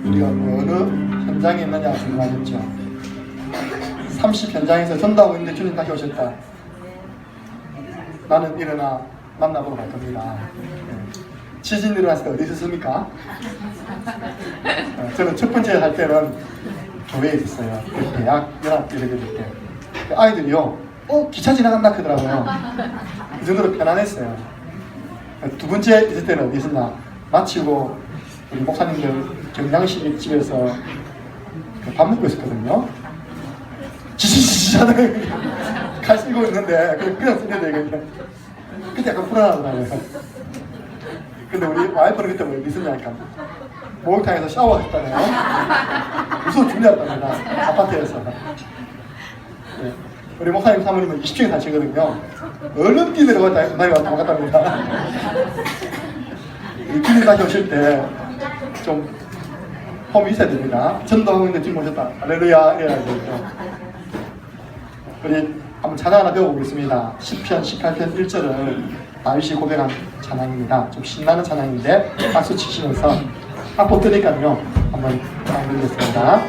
우리가 어느 현장에 있느냐 궁금하겠죠. 30 현장에서 전도하고 있는데 주님 다시 오셨다. 나는 일어나 만나보러 갈 겁니다. 지진 일어났을 때 어디 있었습니까? 저는 첫 번째 할 때는 교회에 있었어요. 대학 연합 예배드릴 때. 아이들이요, 기차 지나간다 하더라고요. 그 정도로 편안했어요. 두 번째 있을 때는 어디 있었나? 마치고 우리 목사님들 경양식 집에서 밥 먹고 있었거든요. 지지지지 하는 칼 쓰고 있는데 그냥 쓰면 되거든요. 그때 약간 불안하더라고요. 근데 우리 와이프는 그때 뭐 있었냐니까 목욕탕에서 샤워했다네요. 무서워 죽냐답니다. 아파트에서. 네. 우리 목사님 사모님은 20층에 사시거든요. 얼른 뛰내려갔다 도망갔답니다. 주님 다시 오실 때 좀 폼이 있어야 됩니다. 전도하고 있는데 주님 오셨다. 할렐루야 이래야 되죠. 우리 한번 찬양 하나 배워보겠습니다. 시편 18편 1절은 다윗이 고백한 찬양입니다. 좀 신나는 찬양인데 박수 치시면서 악보 뜨니까요 한번 찬양 드리겠습니다.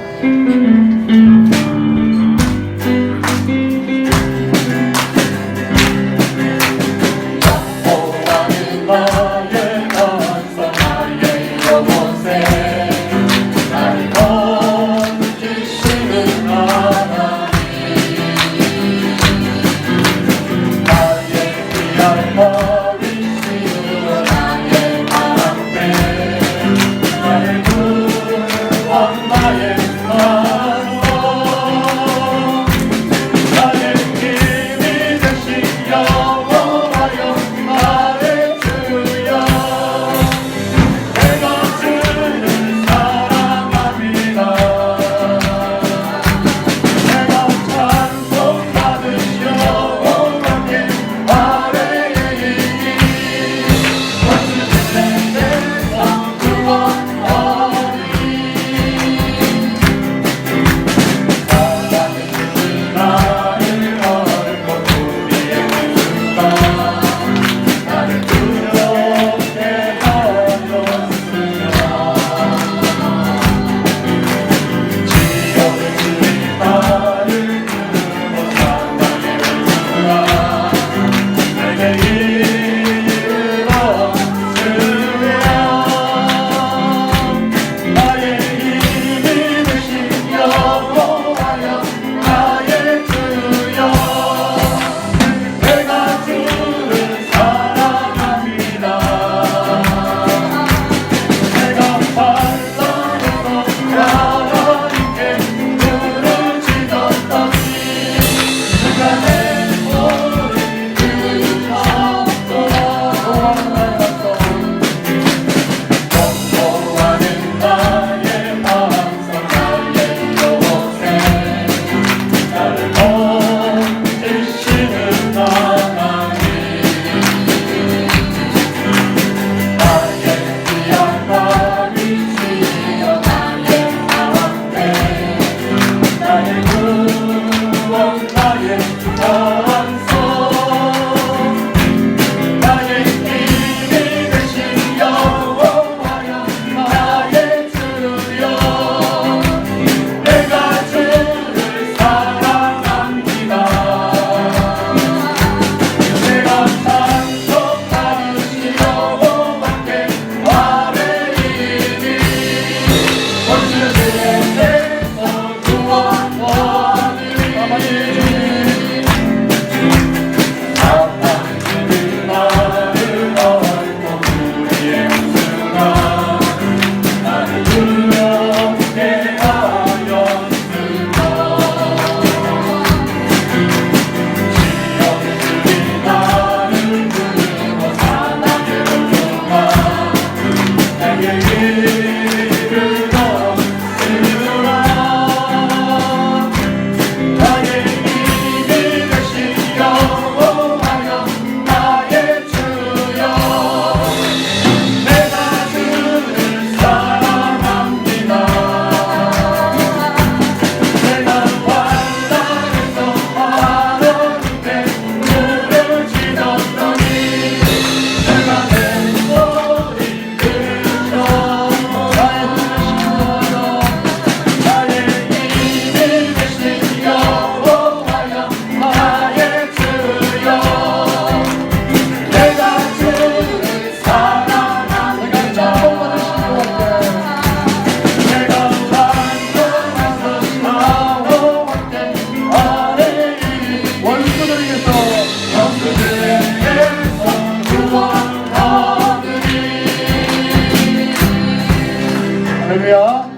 할렐루야.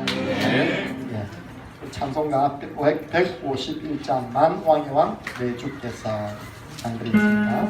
예. 찬송가 151장만 왕의 왕 내 주께서 장드리겠습니다.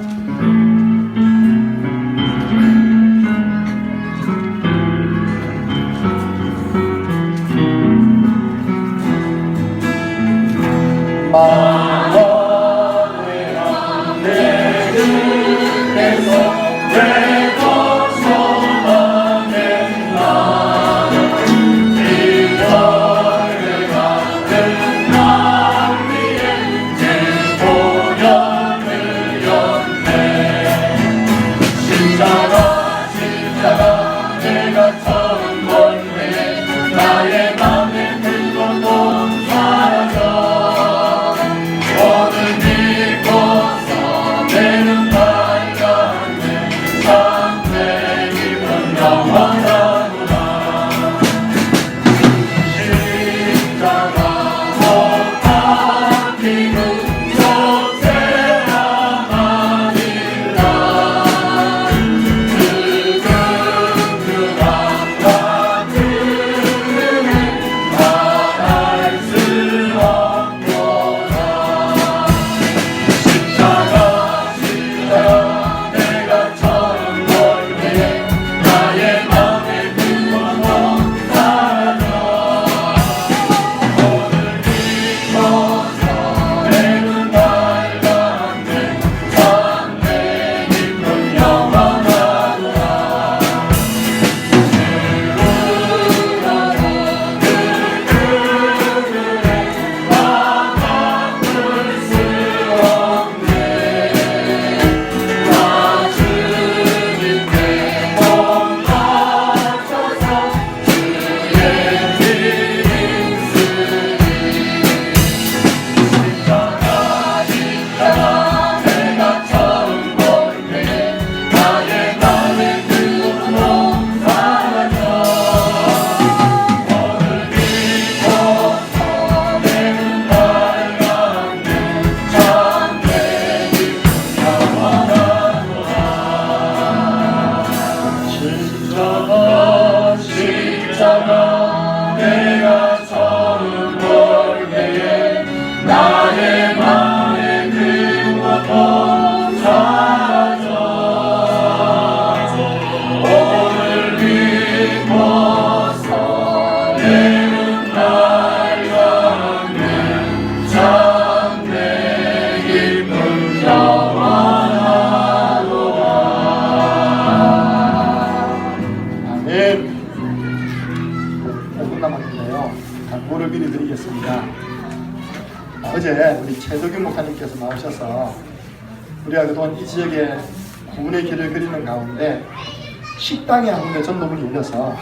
어제 우리 최덕윤 목사님께서 나오셔서 우리가 그동안 이 지역에 구원의 길을 그리는 가운데 식당에 한 군데 전도문이 열려서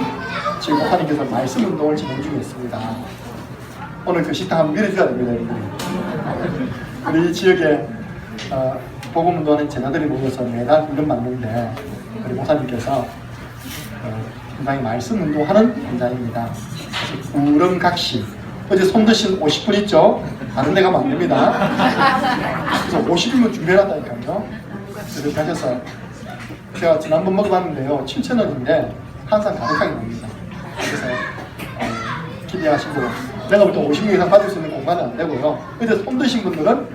지금 목사님께서 말씀 운동을 진행 중에 있습니다. 오늘 그 식당 한번 밀어줘야 됩니다, 여러분. 우리 이 지역에 복음 운동하는 제자들이 모여서 매달 이름 만드는데 우리 목사님께서 굉장히 말씀 운동하는 현장입니다. 우렁각시 어제 손 드신 50분 있죠? 다른 데 가면 안 됩니다. 그래서 50분은 준비해놨다니까요. 그래서 가셔서 제가 지난번 먹어봤는데요, 7,000원인데 항상 가득하게 나옵니다. 그래서 기대하시고, 내가 볼 때 50명 이상 받을 수 있는 공간은 안 되고요. 어제 손 드신 분들은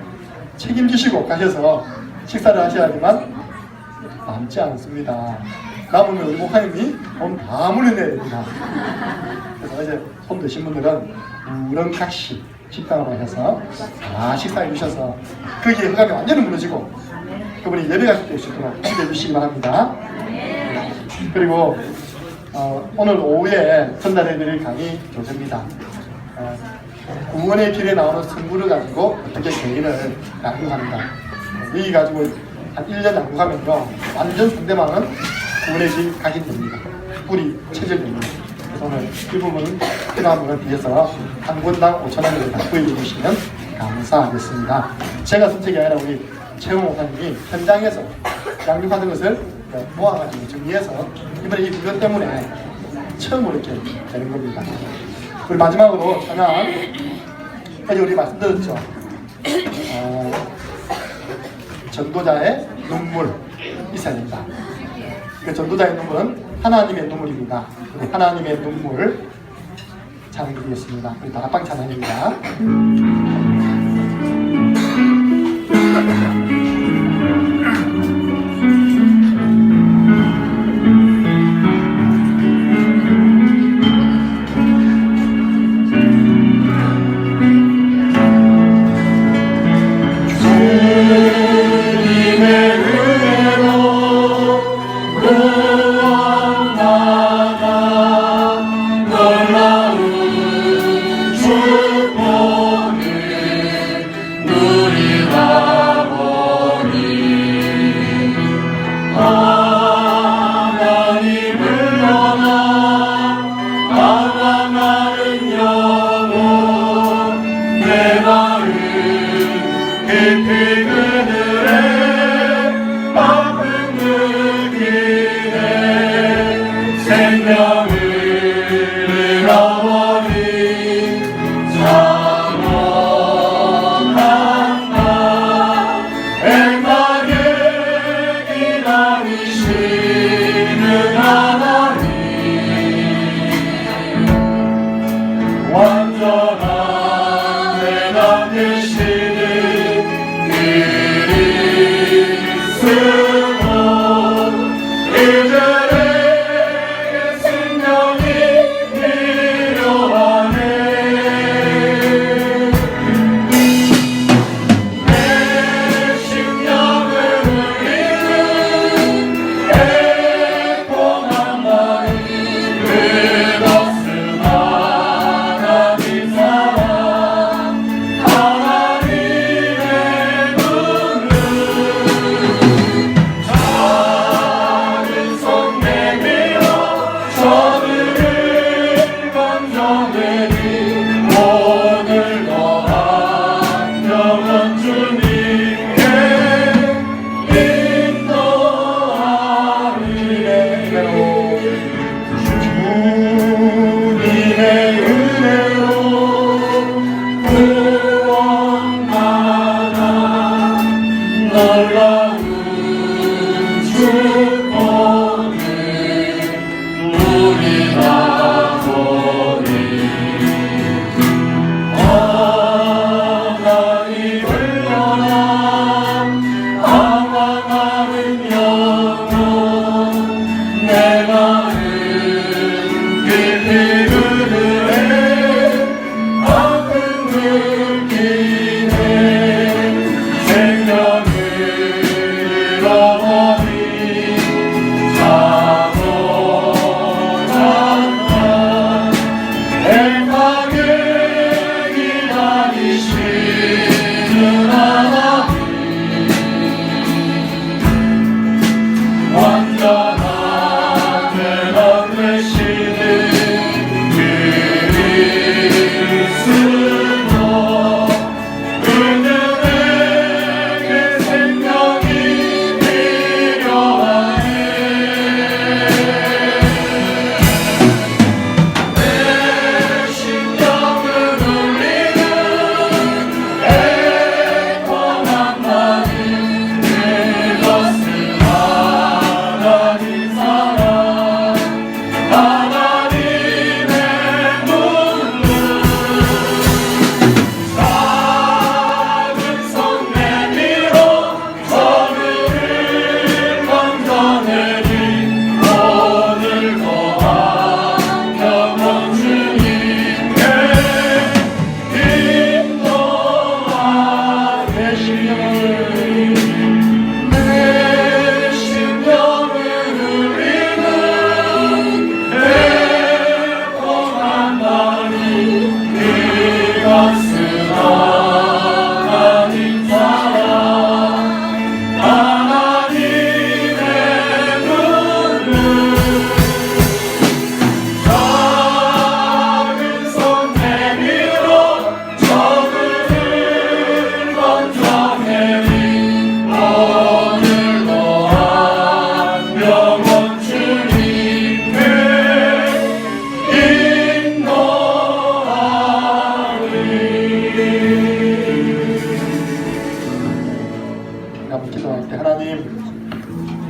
책임지시고 가셔서 식사를 하셔야지만 남지 않습니다. 남으면 우리 목사님이 돈 다 물려내야 됩니다. 그래서 어제 손 드신 분들은 우렁각시 식당으로 해서 다 식사해 주셔서 거기에 허감이 완전히 무너지고 그분이 예배 가실 때 있도록 기대해 주시기 바랍니다. 그리고 오늘 오후에 전달해 드릴 강의 교재입니다. 구원의 길에 나오는 성부를 가지고 어떻게 개인을 양육하는가. 여기 가지고 한 1년 양육하면요 완전 상대방은 구원의 길 가게 됩니다. 뿌리 체질됩니다. 그래서 오늘 이 부분은 필요한 분을 비해서 한 권당 5,000원을 다 구해해 주시면 감사하겠습니다. 제가 쓴 책이 아니라 우리 최홍 목사님이 현장에서 양육하는 것을 모아가지고 정리해서 이번에 이 구조 때문에 처음으로 이렇게 되는 겁니다. 우리 마지막으로 찬양 어제 우리 말씀드렸죠. 전도자의 눈물 있어야 된다. 그 전도자의 눈물은 하나님의 눈물입니다. 하나님의 눈물 찬양 드리겠습니다. 우리 다락방 찬양입니다.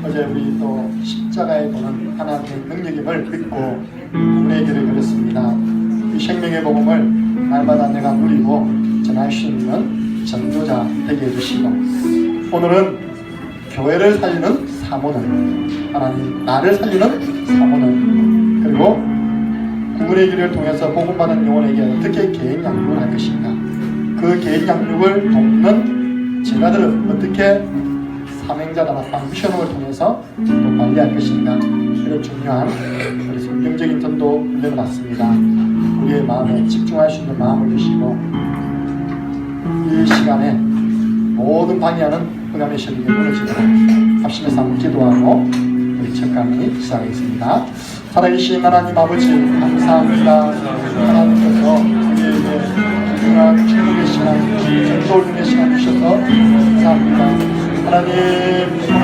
어제 우리 또 십자가에 보는 하나님의 능력임을 믿고 우리의 길을 걸었습니다. 이 생명의 생명의 복음을 날마다 내가 누리고 전할 수 있는 전도자 되게 해주시고, 오늘은 교회를 살리는 사모는, 하나님 나를 살리는 사모는, 그리고 구분의 길을 통해서 복음받은 영혼에게 어떻게 개인 양육을 할 것인가, 그 개인 양육을 돕는 제자들은 어떻게 사명자단합방 미션을 통해서 또 관리할 것인가, 이런 중요한 우리 성경적인 전도 훈련을 받습니다. 우리의 마음에 집중할 수 있는 마음을 주시고, 이 시간에 모든 방해하는 흑암의 세력이 무너지도록 합심해서 한번 기도하고 우리 첫 강의 시작하겠습니다. 살아계신 하나님 아버지, 감사합니다. 하나님께서 우리에게 훌륭한 축복의 시간, 전도훈련의 시간 주셔서 감사합니다. 하나님, 오늘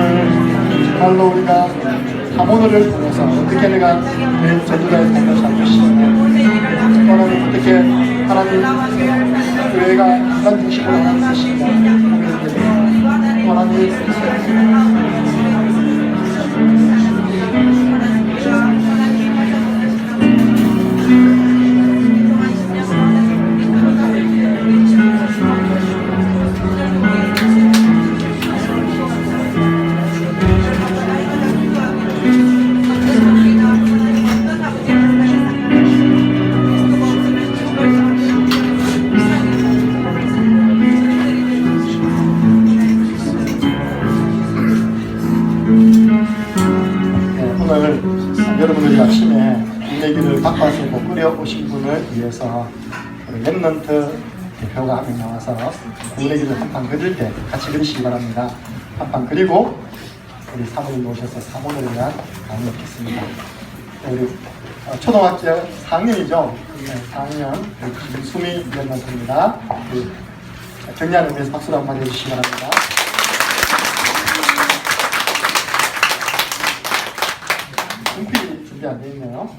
정말로 우리가 사모노를 통해서 어떻게 내가 내 전도자의 삶을 살 것인가, 하나님 어떻게 하나님 교회가 인간 중심으로 하는 것인가, 하나님 여러분들이 아침에 인내기를 바꿔서 끓여오신 분을 위해서 우리 랩런트 대표가 한 명 나와서 인내기를 한 판 그릴 때 같이 그리시기 바랍니다. 한 판 그리고 우리 사모님 오셔서 사모를 위한 강의 있겠습니다. 우리 초등학교 4학년이죠. 4학년 김수미 랩런트입니다. 격려하는 의미에서 박수를 한번 해주시기 바랍니다. 분필이 준비 안 되어 있네요.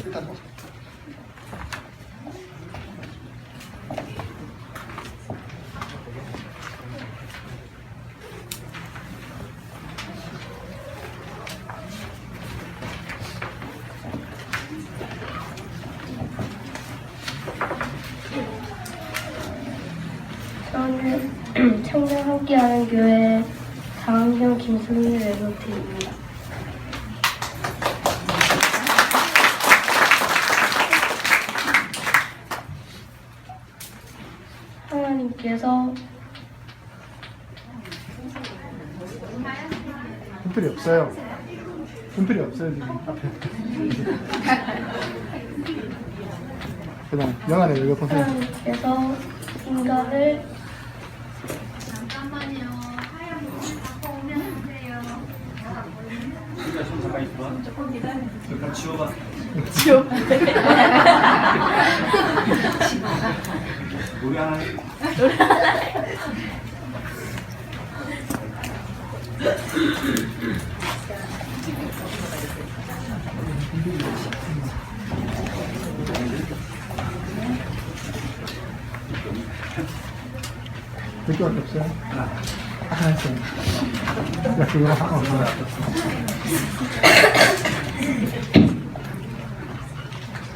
일단 저는 청년 함께하는 교회 4학년 김수미 랩런트입니다. 하나님께서 분필이 없어요. 분필이 없어요 지금 앞에. 그다음 영안에 읽어보세요. 하나님께서 인간을 잠깐만요. 하얀 부분 갖고 오면 안 돼요. 우리가 좀 잠깐 있어. 조금 기다려. 그럼 지워봐. 노래 하나 해. 몇 개밖에 없어요? 하나 했어요. 야, 그거 하나.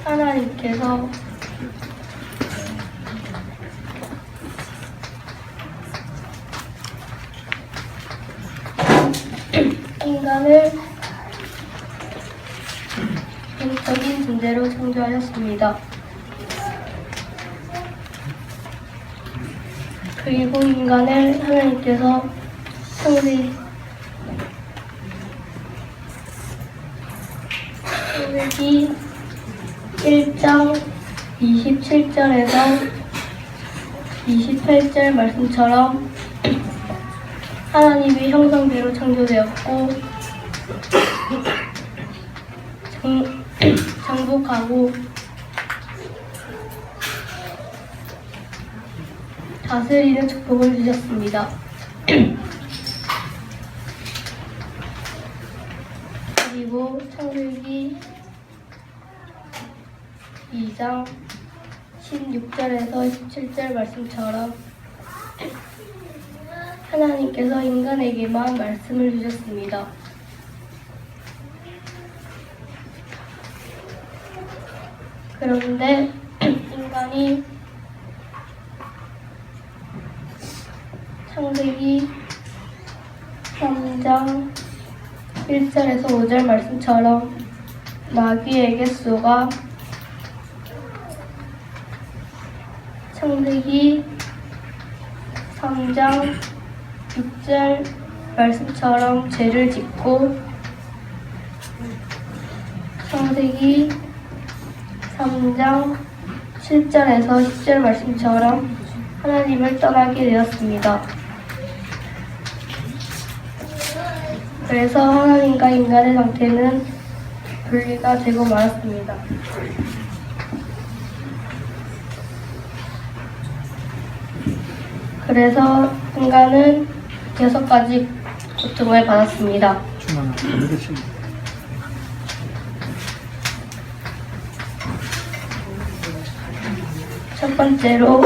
하나님께서 인간을 영적인 존재로 창조하셨습니다. 그리고 인간을 하나님께서 창세기 1장 27절에서 28절 말씀처럼 하나님의 형상대로 창조되었고 정복하고 다스리는 축복을 주셨습니다. 그리고 창세기 2장 16절에서 17절 말씀처럼 하나님께서 인간에게만 말씀을 주셨습니다. 그런데 인간이 창세기 3장 1절에서 5절 말씀처럼 마귀의 개수가 창세기 3장 6절 말씀처럼 죄를 짓고 창세기 3장 7절에서 10절 말씀처럼 하나님을 떠나게 되었습니다. 그래서 하나님과 인간의 상태는 분리가 되고 말았습니다. 그래서 인간은 6가지 고통을 받았습니다. 첫 번째로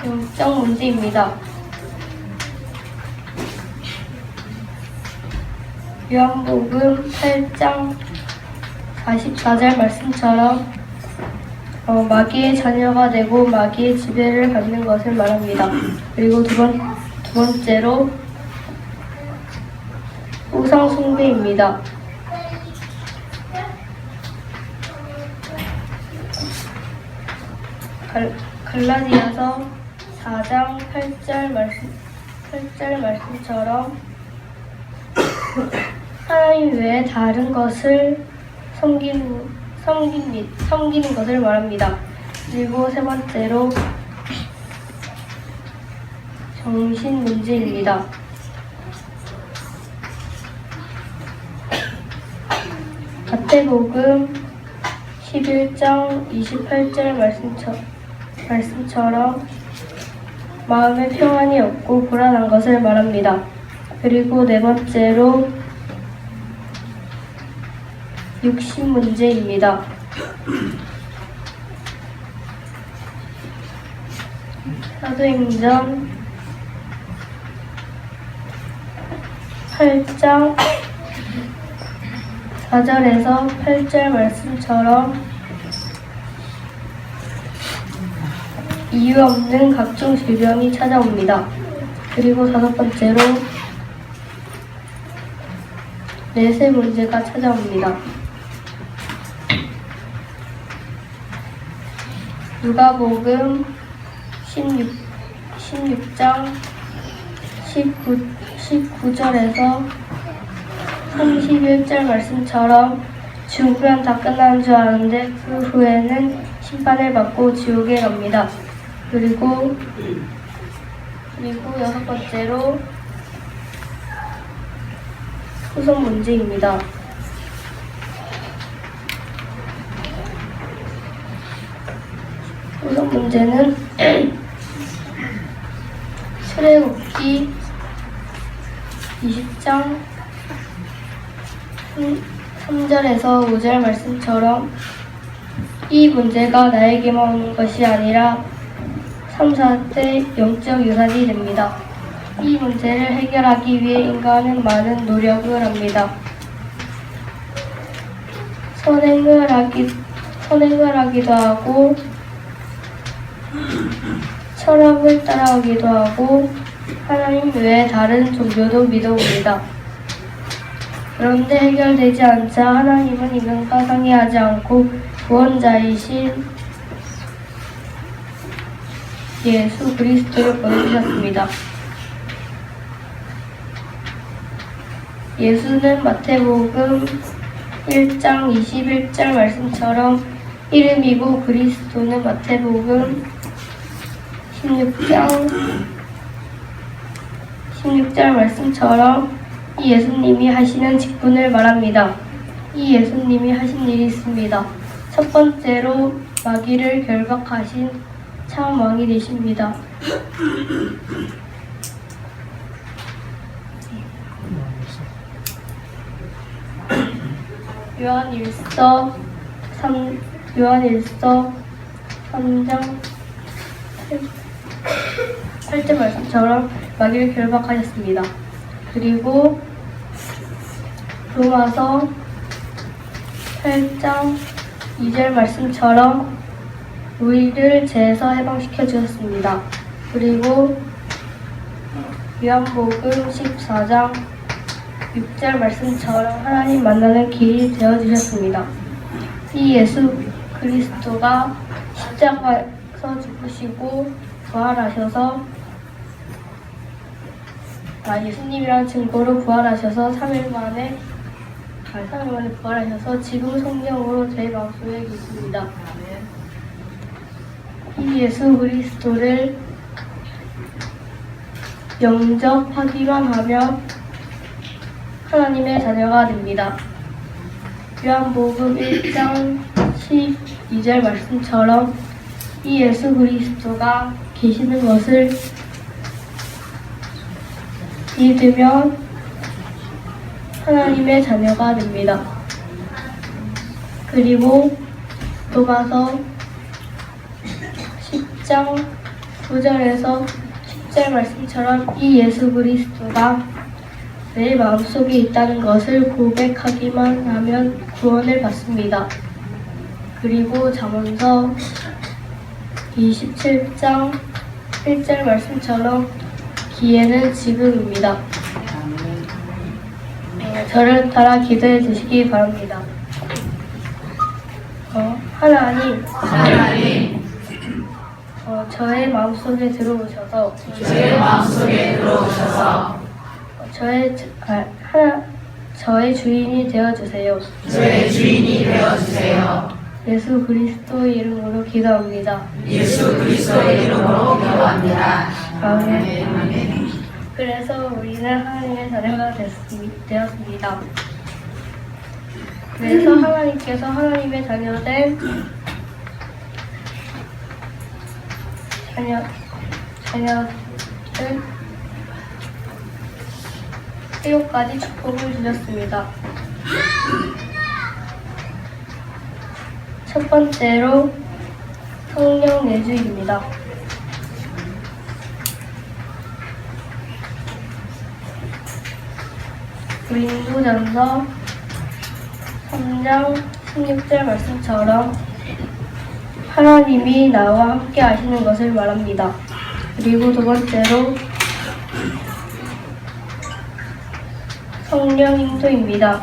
영적 문제입니다. 요한복음 8장 44절 말씀처럼 마귀의 자녀가 되고 마귀의 지배를 받는 것을 말합니다. 그리고 두 번째로 우상 숭배입니다. 갈라디아서 4장 8절 말씀처럼 하나님 외에 다른 것을 섬기는 것을 말합니다. 그리고 세 번째로 정신 문제입니다. 마태복음 11장 28절 말씀처럼 마음에 평안이 없고 불안한 것을 말합니다. 그리고 네 번째로 육신 문제입니다. 사도행전 8장 4절에서 8절 말씀처럼 이유 없는 각종 질병이 찾아옵니다. 그리고 다섯 번째로 내세 문제가 찾아옵니다. 누가복음 16장 19절에서 31절 말씀처럼 죽으면 다 끝나는 줄 아는데 그 후에는 심판을 받고 지옥에 갑니다. 그리고 여섯 번째로 후손 문제입니다. 후손 문제는 출애굽기 20장 3절에서 5절 말씀처럼 이 문제가 나에게만 오는 것이 아니라 3, 4대 영적 유산이 됩니다. 이 문제를 해결하기 위해 인간은 많은 노력을 합니다. 선행을 하기도 하고 철학을 따라하기도 하고 하나님 외에 다른 종교도 믿어옵니다. 그런데 해결되지 않자 하나님은 인간과 상의하지 않고 구원자이신 예수 그리스도를 보내주셨습니다. 예수는 마태복음 1장 21절 말씀처럼 이름이고 그리스도는 마태복음 16절 말씀처럼 이 예수님이 하시는 직분을 말합니다. 이 예수님이 하신 일이 있습니다. 첫 번째로 마귀를 결박하신 참 왕이 되십니다. 요한일서 3장 8절 말씀처럼 마귀를 결박하셨습니다. 그리고 로마서 8장 2절 말씀처럼 우리를 죄에서 해방시켜 주셨습니다. 그리고 요한복음 14장 6절 말씀처럼 하나님 만나는 길이 되어 주셨습니다. 이 예수 그리스도가 십자가에서 죽으시고 부활하셔서 예수님이라는 증거로 부활하셔서 3일 만에 부활하셔서 지금 성령으로 제 마음속에 계십니다. 이 예수 그리스도를 영접하기만 하면 하나님의 자녀가 됩니다. 요한복음 1장 12절 말씀처럼 이 예수 그리스도가 계시는 것을 믿으면 하나님의 자녀가 됩니다. 그리고 로마서 10장 9절에서 10절 말씀처럼 이 예수 그리스도가 내 마음속에 있다는 것을 고백하기만 하면 구원을 받습니다. 그리고 잠언서 27장 1절 말씀처럼 기회는 지금입니다. 저를 따라 기도해 주시기 바랍니다. 하나님, 저의 마음속에 들어오셔서 저의 주인이 되어 주세요. 예수 그리스도의 이름으로 기도합니다. 아멘. 그래서 우리는 하나님의 자녀가 되었습니다. 그래서 하나님께서 하나님의 자녀를 7가지 축복을 주셨습니다. 첫 번째로 성령 내주입니다. 고린도전서 3장 16절 말씀처럼 하나님이 나와 함께 하시는 것을 말합니다. 그리고 두 번째로 성령 인도입니다.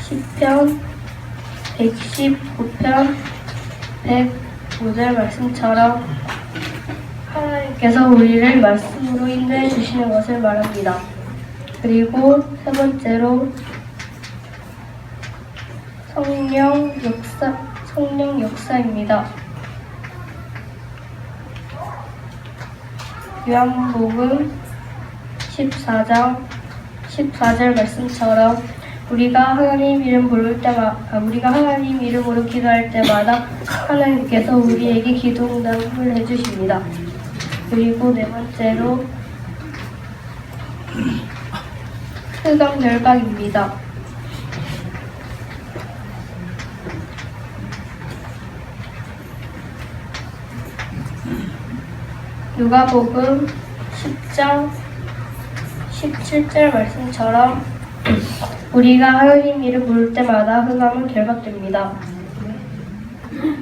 시편 119편 105절 말씀처럼 하나님께서 우리를 말씀으로 인도해 주시는 것을 말합니다. 그리고 세 번째로 성령 역사입니다. 요한복음 14장 14절 말씀처럼 우리가 하나님 이름으로 기도할 때마다 하나님께서 우리에게 기도 응답을 해주십니다. 그리고 네 번째로 흑암열방입니다. 누가복음 10장 17절 말씀처럼 우리가 하나님 이름 부를 때마다 흑암은 결박됩니다.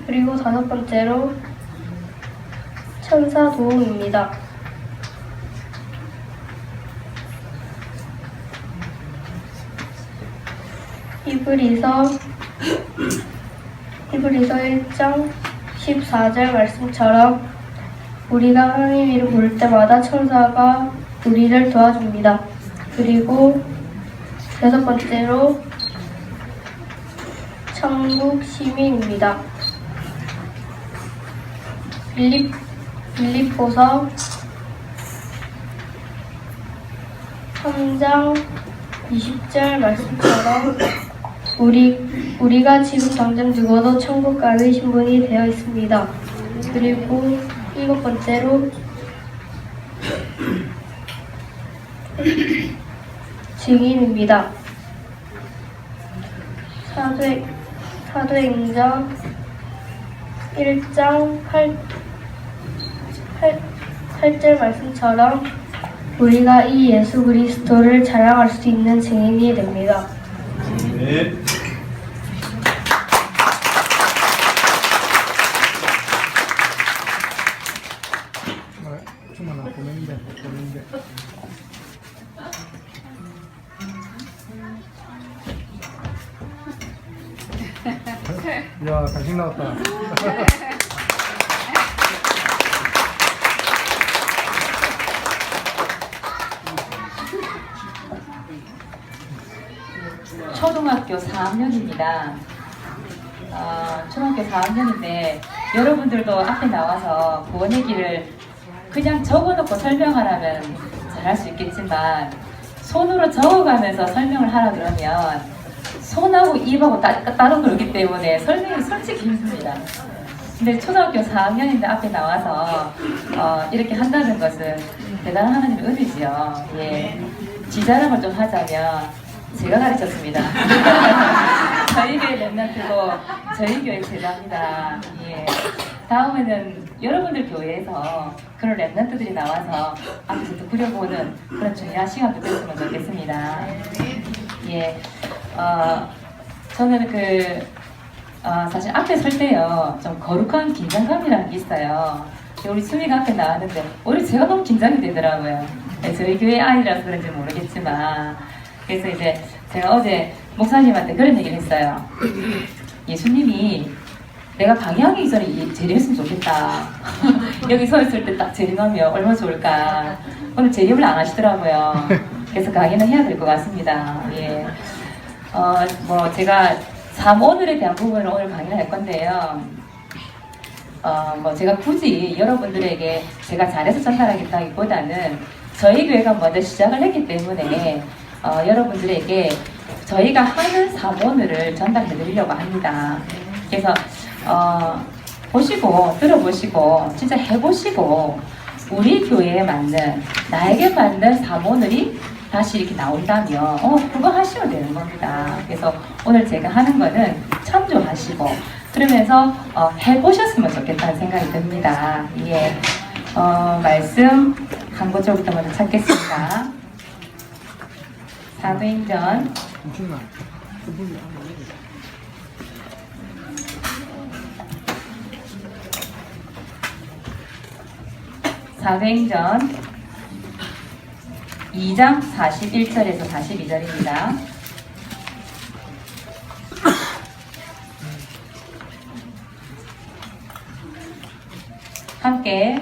그리고 다섯 번째로 천사 도움입니다. 히브리서 1장 14절 말씀처럼 우리가 하나님 이름 부를 때마다 천사가 우리를 도와줍니다. 그리고 여섯 번째로 천국 시민입니다. 빌립보서 3장 20절 말씀처럼 우리가 지금 당장 죽어도 천국 가는 신분이 되어 있습니다. 그리고 일곱 번째로 증인입니다. 사도행전 1장 8절 말씀처럼 우리가 이 예수 그리스도를 자랑할 수 있는 증인이 됩니다. 네. 야, 간식 나왔다. 초등학교 4학년입니다. 초등학교 4학년인데 여러분들도 앞에 나와서 구원의 길을 그냥 적어놓고 설명하라면 잘할 수 있겠지만 손으로 적어가면서 설명을 하라 그러면 손하고 입하고 따로 놀기 때문에 설명이 솔직히 힘듭니다. 근데 초등학교 4학년인데 앞에 나와서 이렇게 한다는 것은 대단한 하나님의 은혜지요. 예. 지자랑을 좀 하자면 제가 가르쳤습니다. 저희 교회 랩런트고 저희 교회 제자입니다. 예. 다음에는 여러분들 교회에서 그런 랩런트들이 나와서 앞에서 또 그려보는 그런 중요한 시간도 됐으면 좋겠습니다. 예. 저는 사실 앞에 설 때요, 좀 거룩한 긴장감이라는 게 있어요. 우리 수미가 앞에 나왔는데, 오히려 제가 너무 긴장이 되더라고요. 저희 교회 아이라서 그런지 모르겠지만. 그래서 이제 제가 어제 목사님한테 그런 얘기를 했어요. 예수님이 내가 강의하기 이전에 재림했으면 좋겠다. 여기 서 있을 때 딱 재림하면 얼마나 좋을까. 오늘 재림을 안 하시더라고요. 그래서 강의는 해야 될 것 같습니다. 예. 제가 3오늘에 대한 부분을 오늘 강의를 할 건데요. 제가 굳이 여러분들에게 제가 잘해서 전달하겠다기보다는 저희 교회가 먼저 시작을 했기 때문에 여러분들에게 저희가 하는 3오늘을 전달해 드리려고 합니다. 그래서 보시고 들어보시고 진짜 해보시고 우리 교회에 맞는 나에게 맞는 3오늘이 다시 이렇게 나온다면 그거 하시면 되는 겁니다. 그래서 오늘 제가 하는 거는 참조하시고 그러면서 해보셨으면 좋겠다는 생각이 듭니다. 예. 말씀 한 구절부터 먼저 찾겠습니다. 사도행전 2장 41절에서 42절입니다. 함께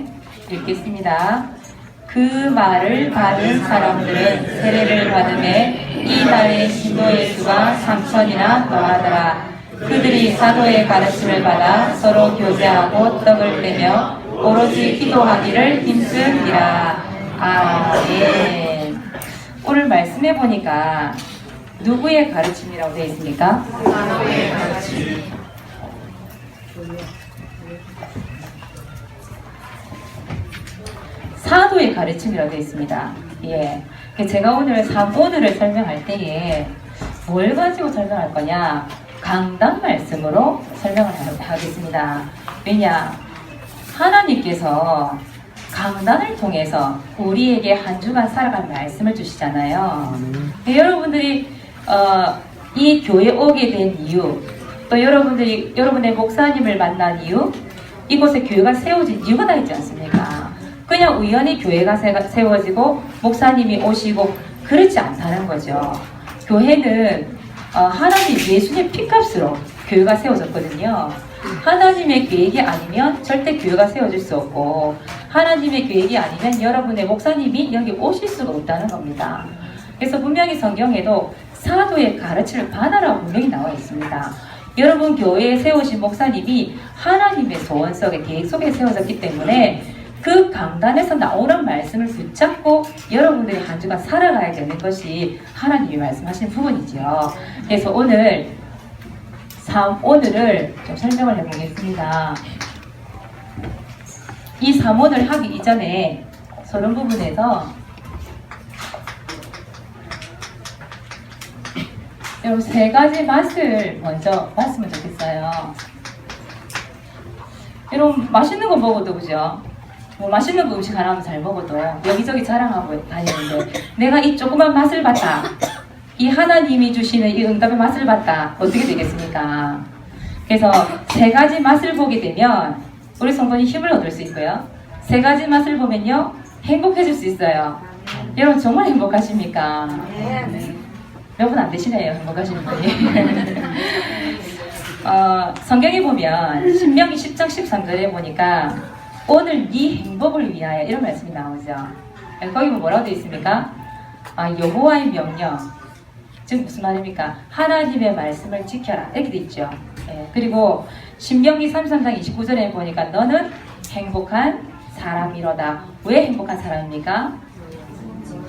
읽겠습니다. 그 말을 받은 사람들은 세례를 받음에 이 날에 신도 예수가 3천이나 더하더라. 그들이 사도의 가르침을 받아 서로 교제하고 떡을 떼며 오로지 기도하기를 힘쓰니라. 아멘. 오늘 말씀해 보니까 누구의 가르침이라고 되어 있습니까? 사도의 가르침. 사도의 가르침이라고 되어 있습니다. 예. 제가 오늘 3오늘을 설명할 때에 뭘 가지고 설명할 거냐? 강단 말씀으로 설명을 하겠습니다. 왜냐? 하나님께서 강단을 통해서 우리에게 한 주간 살아갈 말씀을 주시잖아요. 여러분들이 이 교회에 오게 된 이유, 또 여러분들이 여러분의 목사님을 만난 이유, 이곳에 교회가 세워진 이유가 다 있지 않습니까? 그냥 우연히 교회가 세워지고 목사님이 오시고 그렇지 않다는 거죠. 교회는 하나님 예수님 피값으로 교회가 세워졌거든요. 하나님의 계획이 아니면 절대 교회가 세워질 수 없고 하나님의 계획이 아니면 여러분의 목사님이 여기 오실 수가 없다는 겁니다. 그래서 분명히 성경에도 사도의 가르침을 받아라고 분명히 나와 있습니다. 여러분 교회에 세우신 목사님이 하나님의 소원 속에 계획 속에 세워졌기 때문에 그 강단에서 나오는 말씀을 붙잡고 여러분들이 한 주간 살아가야 되는 것이 하나님이 말씀하신 부분이지요. 그래서 오늘을 좀 설명을 해보겠습니다. 이 3오늘 하기 이전에 서론 부분에서 여러분 3가지 맛을 먼저 봤으면 좋겠어요. 여러분 맛있는 거 먹어도 그죠? 뭐 맛있는 거 음식 하나 잘 먹어도 여기저기 자랑하고 다니는데 내가 이 조그만 맛을 봤다. 이 하나님이 주시는 이 응답의 맛을 봤다. 어떻게 되겠습니까? 그래서 세 가지 맛을 보게 되면 우리 성도님 힘을 얻을 수 있고요. 세 가지 맛을 보면요. 행복해질 수 있어요. 여러분 정말 행복하십니까? 몇 분 안 되시네요. 행복하시는 분이. 성경에 보면 신명기 10장 13절에 보니까 오늘 네 행복을 위하여 이런 말씀이 나오죠. 거기 뭐라고 되어 있습니까? 여호와의 명령. 즉 무슨 말입니까? 하나님의 말씀을 지켜라. 이렇게 되어 있죠. 그리고 신명기 33장 29절에 보니까 너는 행복한 사람이로다. 왜 행복한 사람입니까?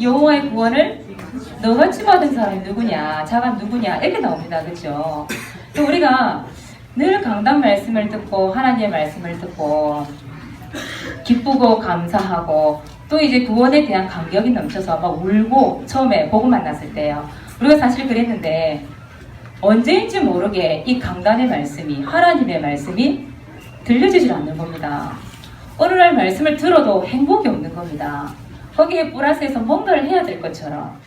여호와의 구원을 너같이 받은 사람이 누구냐? 자가 누구냐? 이렇게 나옵니다. 그렇죠? 또 우리가 늘 강단 말씀을 듣고 하나님의 말씀을 듣고 기쁘고 감사하고 또 이제 구원에 대한 감격이 넘쳐서 막 울고 처음에 복음 만났을 때요. 우리가 사실 그랬는데 언제인지 모르게 이 강단의 말씀이 하나님의 말씀이 들려지질 않는 겁니다. 어느 날 말씀을 들어도 행복이 없는 겁니다. 거기에 플러스해서 뭔가를 해야 될 것처럼.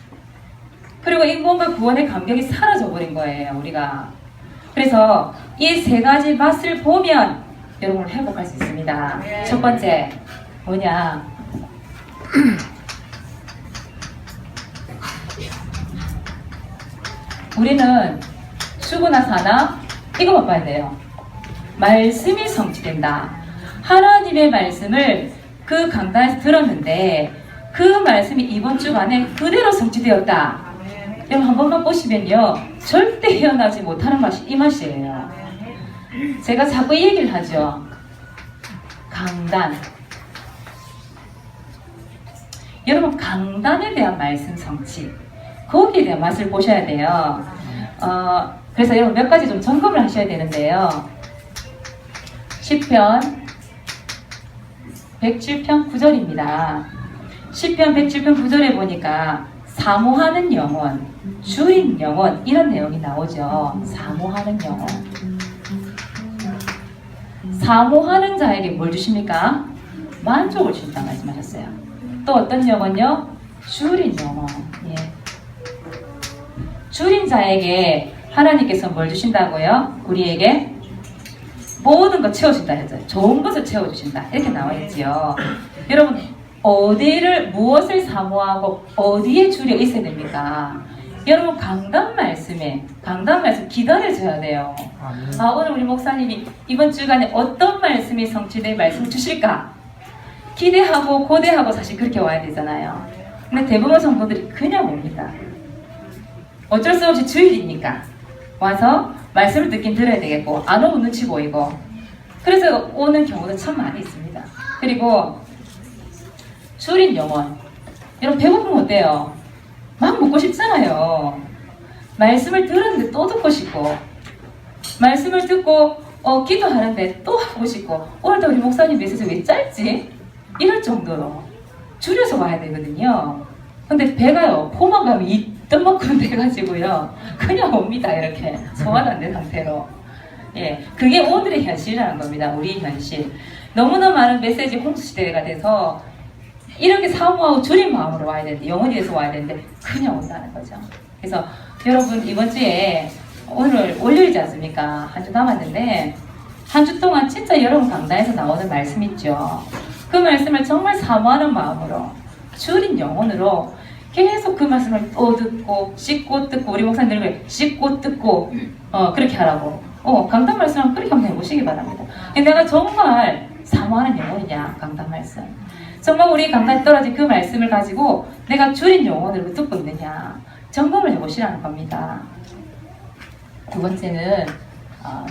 그리고 이 뭔가 구원의 감격이 사라져버린 거예요. 우리가. 그래서 이 세 가지 맛을 보면 여러분 회복할 수 있습니다. 첫 번째 뭐냐? 우리는 죽으나 사나 이거만 봐야 돼요. 말씀이 성취된다. 하나님의 말씀을 그 강단에서 들었는데 그 말씀이 이번 주간에 그대로 성취되었다. 여러분 한 번만 보시면요. 절대 헤어나지 못하는 맛이 이 맛이에요. 제가 자꾸 이 얘기를 하죠. 강단. 여러분 강단에 대한 말씀 성취. 거기에 대한 맛을 보셔야 돼요. 그래서 여러분 몇 가지 좀 점검을 하셔야 되는데요. 시편 107편 9절입니다. 시편 107편 9절에 보니까 사모하는 영혼, 줄인 영혼 이런 내용이 나오죠. 사모하는 영혼. 사모하는 자에게 뭘 주십니까? 만족을 주신다 말씀하셨어요. 또 어떤 영혼요? 줄인 영혼. 예. 줄인 자에게 하나님께서 뭘 주신다고요? 우리에게 모든 것 채워준다 했죠. 좋은 것을 채워주신다. 이렇게 나와 있지요. 여러분 어디를 무엇을 사모하고 어디에 줄여 있어야 됩니까? 여러분 강단 말씀에 강단 말씀 기다려줘야 돼요. 오늘 우리 목사님이 이번 주간에 어떤 말씀이 성취될 말씀을 주실까? 기대하고 고대하고 사실 그렇게 와야 되잖아요. 근데 대부분 성도들이 그냥 옵니다. 어쩔 수 없이 주일이니까 와서 말씀을 듣긴 들어야 되겠고 안 오면 눈치 보이고 그래서 오는 경우도 참 많이 있습니다. 그리고 줄인 영혼. 여러분 배고프면 어때요? 막 먹고 싶잖아요. 말씀을 들었는데 또 듣고 싶고 말씀을 듣고 기도하는데 또 하고 싶고 오늘도 우리 목사님 메시지 왜 짧지? 이럴 정도로 줄여서 와야 되거든요. 근데 배가요 포만감이 이딴만큼 돼가지고요 그냥 옵니다. 이렇게 소화 안 된 상태로. 예, 그게 오늘의 현실이라는 겁니다. 우리 현실. 너무나 많은 메시지 홍수 시대가 돼서 이렇게 사모하고 줄인 마음으로 와야 되는데 영혼이 돼서 와야 되는데 그냥 온다는 거죠. 그래서 여러분 이번 주에 오늘 월요일이지 않습니까? 한 주 남았는데 한 주 동안 진짜 여러분 강단에서 나오는 말씀 있죠. 그 말씀을 정말 사모하는 마음으로 줄인 영혼으로 계속 그 말씀을 또 듣고 씻고 듣고 우리 목사님 늘 씻고 듣고 그렇게 하라고 강단 말씀을 그렇게 한번 해보시기 바랍니다. 내가 정말 사모하는 영혼이냐 강단 말씀 정말 우리 강단에 떨어진 그 말씀을 가지고 내가 줄인 영혼으로 듣고 있느냐 점검을 해보시라는 겁니다. 두 번째는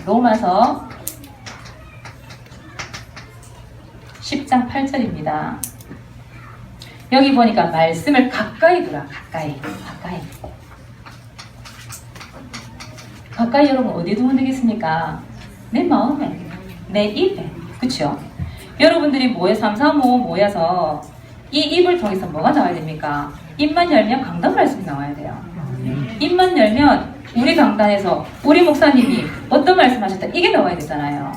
로마서 10장 8절입니다. 여기 보니까 말씀을 가까이 두라. 가까이 여러분 어디에 두면 되겠습니까? 내 마음에, 내 입에. 그쵸? 여러분들이 삼삼오오 모여서 이 입을 통해서 뭐가 나와야 됩니까? 입만 열면 강단 말씀이 나와야 돼요. 입만 열면 우리 강단에서 우리 목사님이 어떤 말씀 하셨다 이게 나와야 되잖아요.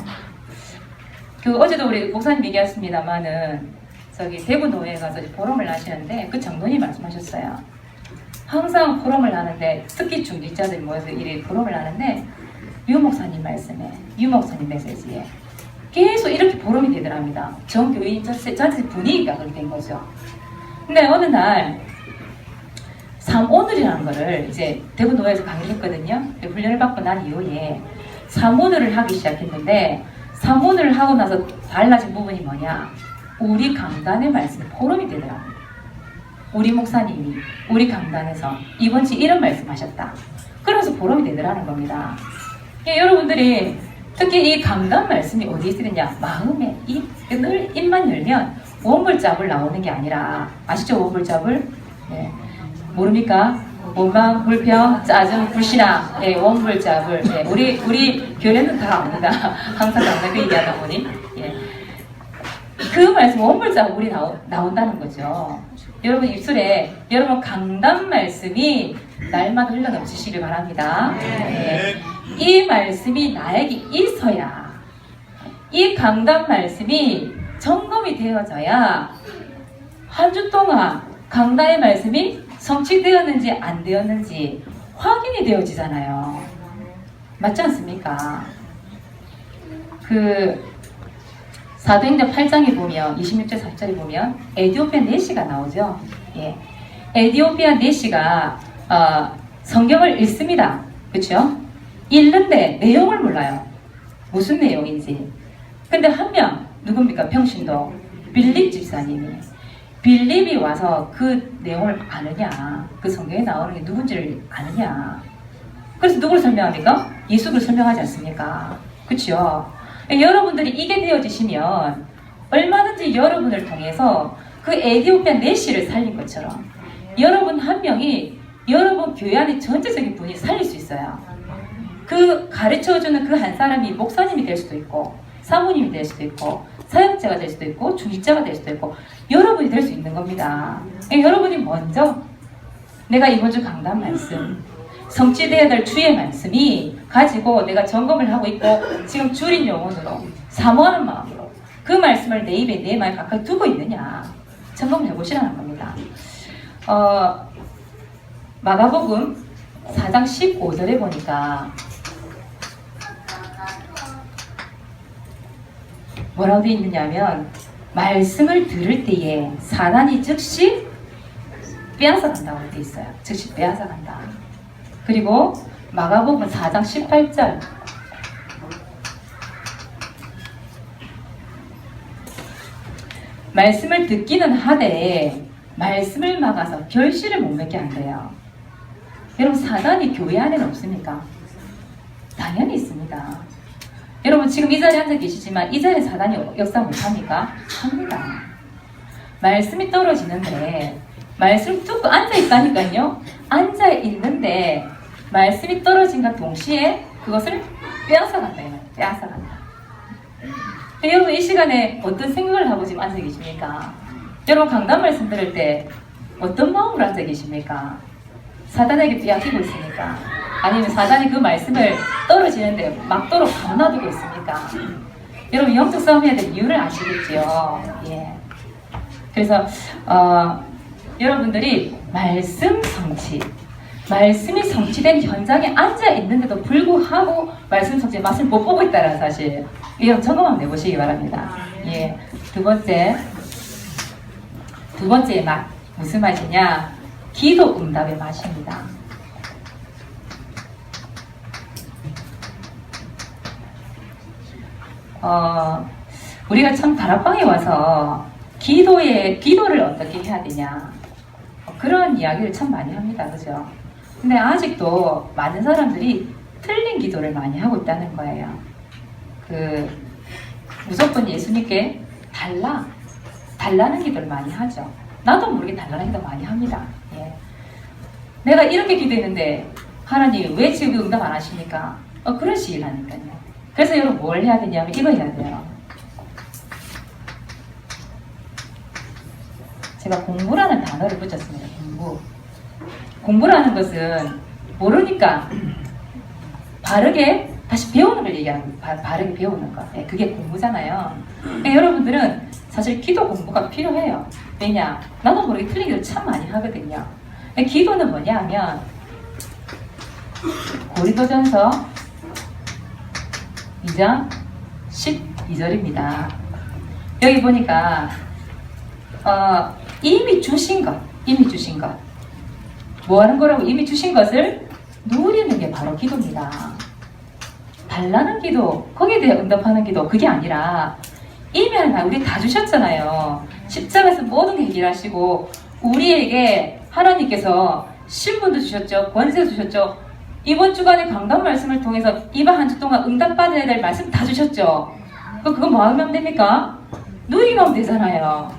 어제도 우리 목사님 얘기했습니다만은 저기 대구 노회에 가서 포럼을 하시는데 그 장로님 말씀하셨어요. 항상 포럼을 하는데 특히 중직자들이 모여서 이리 포럼을 하는데 유 목사님 말씀에, 유 목사님 메시지에 계속 이렇게 포럼이 되더랍니다. 전 교인 전체 분위기가 그렇게 된 거죠. 근데 어느 날 삼오늘이라는 거를 이제 대구 노회에서 강의했거든요. 훈련을 받고 난 이후에 삼오늘을 하기 시작했는데 삼오늘을 하고 나서 달라진 부분이 뭐냐? 우리 강단의 말씀이 포럼이 되더라고요. 우리 목사님이 우리 강단에서 이번 주 이런 말씀하셨다. 그러면서 포럼이 되더라는 겁니다. 여러분들이 특히 이 강단 말씀이 어디에 있느냐? 마음에 늘 입만 열면 원불잡을 나오는 게 아니라 아시죠? 원불잡을? 네. 모릅니까? 원망, 불평, 짜증, 불신앙, 예, 원불잡을. 예, 우리 교회는 다 압니다. 항상 강단 그 얘기하다 보니. 예. 그 말씀 원불잡을이 나온다는 거죠. 여러분 입술에 여러분 강단 말씀이 날마다 흘러넘치시길 바랍니다. 예. 이 말씀이 나에게 있어야 이 강단 말씀이 점검이 되어져야 한 주 동안 강단의 말씀이 성취되었는지 안 되었는지 확인이 되어지잖아요. 맞지 않습니까? 그 사도행전 8장에 보면 26절 4절에 보면 에디오피아 내시가 나오죠. 예. 에디오피아 내시가 성경을 읽습니다. 그렇죠? 읽는데 내용을 몰라요. 무슨 내용인지. 근데 한 명 누굽니까? 평신도 빌립 집사님이 빌립이 와서 그 내용을 아느냐, 그 성경에 나오는 게 누군지를 아느냐. 그래서 누구를 설명합니까? 예수를 설명하지 않습니까? 그렇죠? 여러분들이 이게 되어지시면 얼마든지 여러분을 통해서 그 에디오피아 내시를 살린 것처럼 여러분 한 명이 여러분 교회 안에 전체적인 분이 살릴 수 있어요. 그 가르쳐주는 그 한 사람이 목사님이 될 수도 있고 사모님이 될 수도 있고 사역자가 될 수도 있고 중직자가 될 수도 있고 여러분이 될 수 있는 겁니다. 여러분이 먼저 내가 이번 주 강단 말씀 성취되어야 될 주의 말씀이 가지고 내가 점검을 하고 있고 지금 줄인 영혼으로 사모하는 마음으로 그 말씀을 내 입에 내 마음에 가까이 두고 있느냐 점검을 해보시라는 겁니다. 마가복음 4장 15절에 보니까 뭐라고 되어 있느냐면 말씀을 들을 때에 사단이 즉시 빼앗아간다고 되어 있어요. 즉시 빼앗아간다. 그리고 마가복음 4장 18절 말씀을 듣기는 하되 말씀을 막아서 결실을 못 맺게 한대요. 여러분 사단이 교회 안에는 없습니까? 당연히 있습니다. 여러분 지금 이 자리에 앉아 계시지만 이 자리에 사단이 역사 못합니까? 합니다. 말씀이 떨어지는데 말씀 듣고 앉아있다니까요. 앉아있는데 말씀이 떨어진과 동시에 그것을 빼앗아간다. 빼앗아간다. 여러분 이 시간에 어떤 생각을 하고 지금 앉아 계십니까? 여러분 강단 말씀 들을 때 어떤 마음으로 앉아 계십니까? 사단에게 빼앗기고 있습니까? 아니면 사단이 그 말씀을 떨어지는데 막도록 가둬두고 있습니까? 여러분 영적 싸움 해야 될 이유를 아시겠죠? 예. 그래서 여러분들이 말씀 성취 말씀이 성취된 현장에 앉아 있는데도 불구하고 말씀 성취의 맛을 못 보고 있다는 사실 이런 점검 한번 해보시기 바랍니다. 예. 두 번째 맛 무슨 맛이냐? 기도 응답의 맛입니다. 우리가 참 다락방에 와서 기도를 어떻게 해야 되냐 그런 이야기를 참 많이 합니다. 그죠? 근데 아직도 많은 사람들이 틀린 기도를 많이 하고 있다는 거예요. 무조건 예수님께 달라는 기도를 많이 하죠. 나도 모르게 달라는 기도 많이 합니다. 예. 내가 이렇게 기도했는데 하나님 왜 지금 응답 안 하십니까? 그런 식이라니까요. 그래서 여러분 뭘 해야 되냐면 이거 해야 돼요. 제가 공부라는 단어를 붙였습니다. 공부라는 것은 모르니까 바르게 다시 배우는 걸 얘기하는 바르게 배우는 거. 예, 그게 공부잖아요. 그러니까 여러분들은 사실 기도 공부가 필요해요. 왜냐? 나도 모르게 틀린 일을 참 많이 하거든요. 기도는 뭐냐 하면 고린도전서 2장 12절입니다. 여기 보니까 이미 주신 것, 뭐 하는 거라고? 이미 주신 것을 누리는 게 바로 기도입니다. 달라는 기도, 거기에 대해 응답하는 기도, 그게 아니라 이미 하나 우리 다 주셨잖아요. 십자가에서 모든 게 해결하시고 우리에게 하나님께서 신분도 주셨죠, 권세도 주셨죠. 이번 주간의 강단 말씀을 통해서 이번 한 주 동안 응답받아야 될 말씀 다 주셨죠. 그거 뭐 하면 됩니까? 누리면 되잖아요.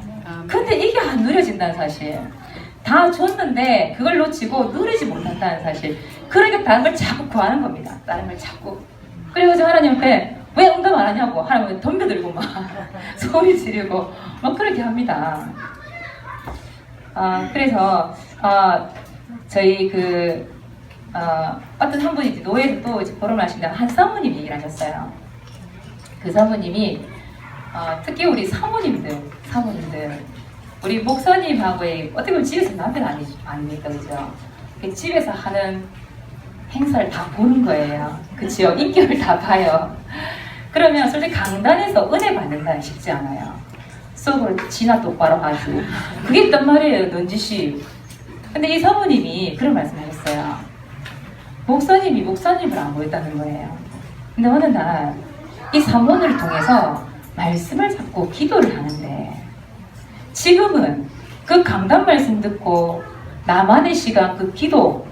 근데 이게 안 누려진다는 사실. 다 줬는데 그걸 놓치고 누리지 못한다는 사실. 그러니까 다른 걸 자꾸 구하는 겁니다. 다른 걸 자꾸. 그래가지고 하나님 앞에 왜 응답 안 하냐고 하나님 덤벼들고 막 소리 지르고 막 그렇게 합니다. 그래서 저희 어떤 한 분이 노예에서 또 이제 보름을 하신다 한 사모님 얘기를 하셨어요. 그 사모님이 특히 우리 사모님들 우리 목사님하고의 어떻게 보면 집에서 남편 아닙니까, 그죠? 집에서 하는 행사를 다 보는 거예요. 그치요? 인격을 다 봐요. 그러면 솔직히 강단에서 은혜 받는다는 쉽지 않아요. 속으로 지나 똑바로 하지. 그게 있단 말이에요, 넌지시. 근데 이 사모님이 그런 말씀 하셨어요. 목사님이 목사님을 안 보였다는 거예요. 근데 어느 날 이 사모를 통해서 말씀을 잡고 기도를 하는데 지금은 그 강단 말씀 듣고 나만의 시간, 그 기도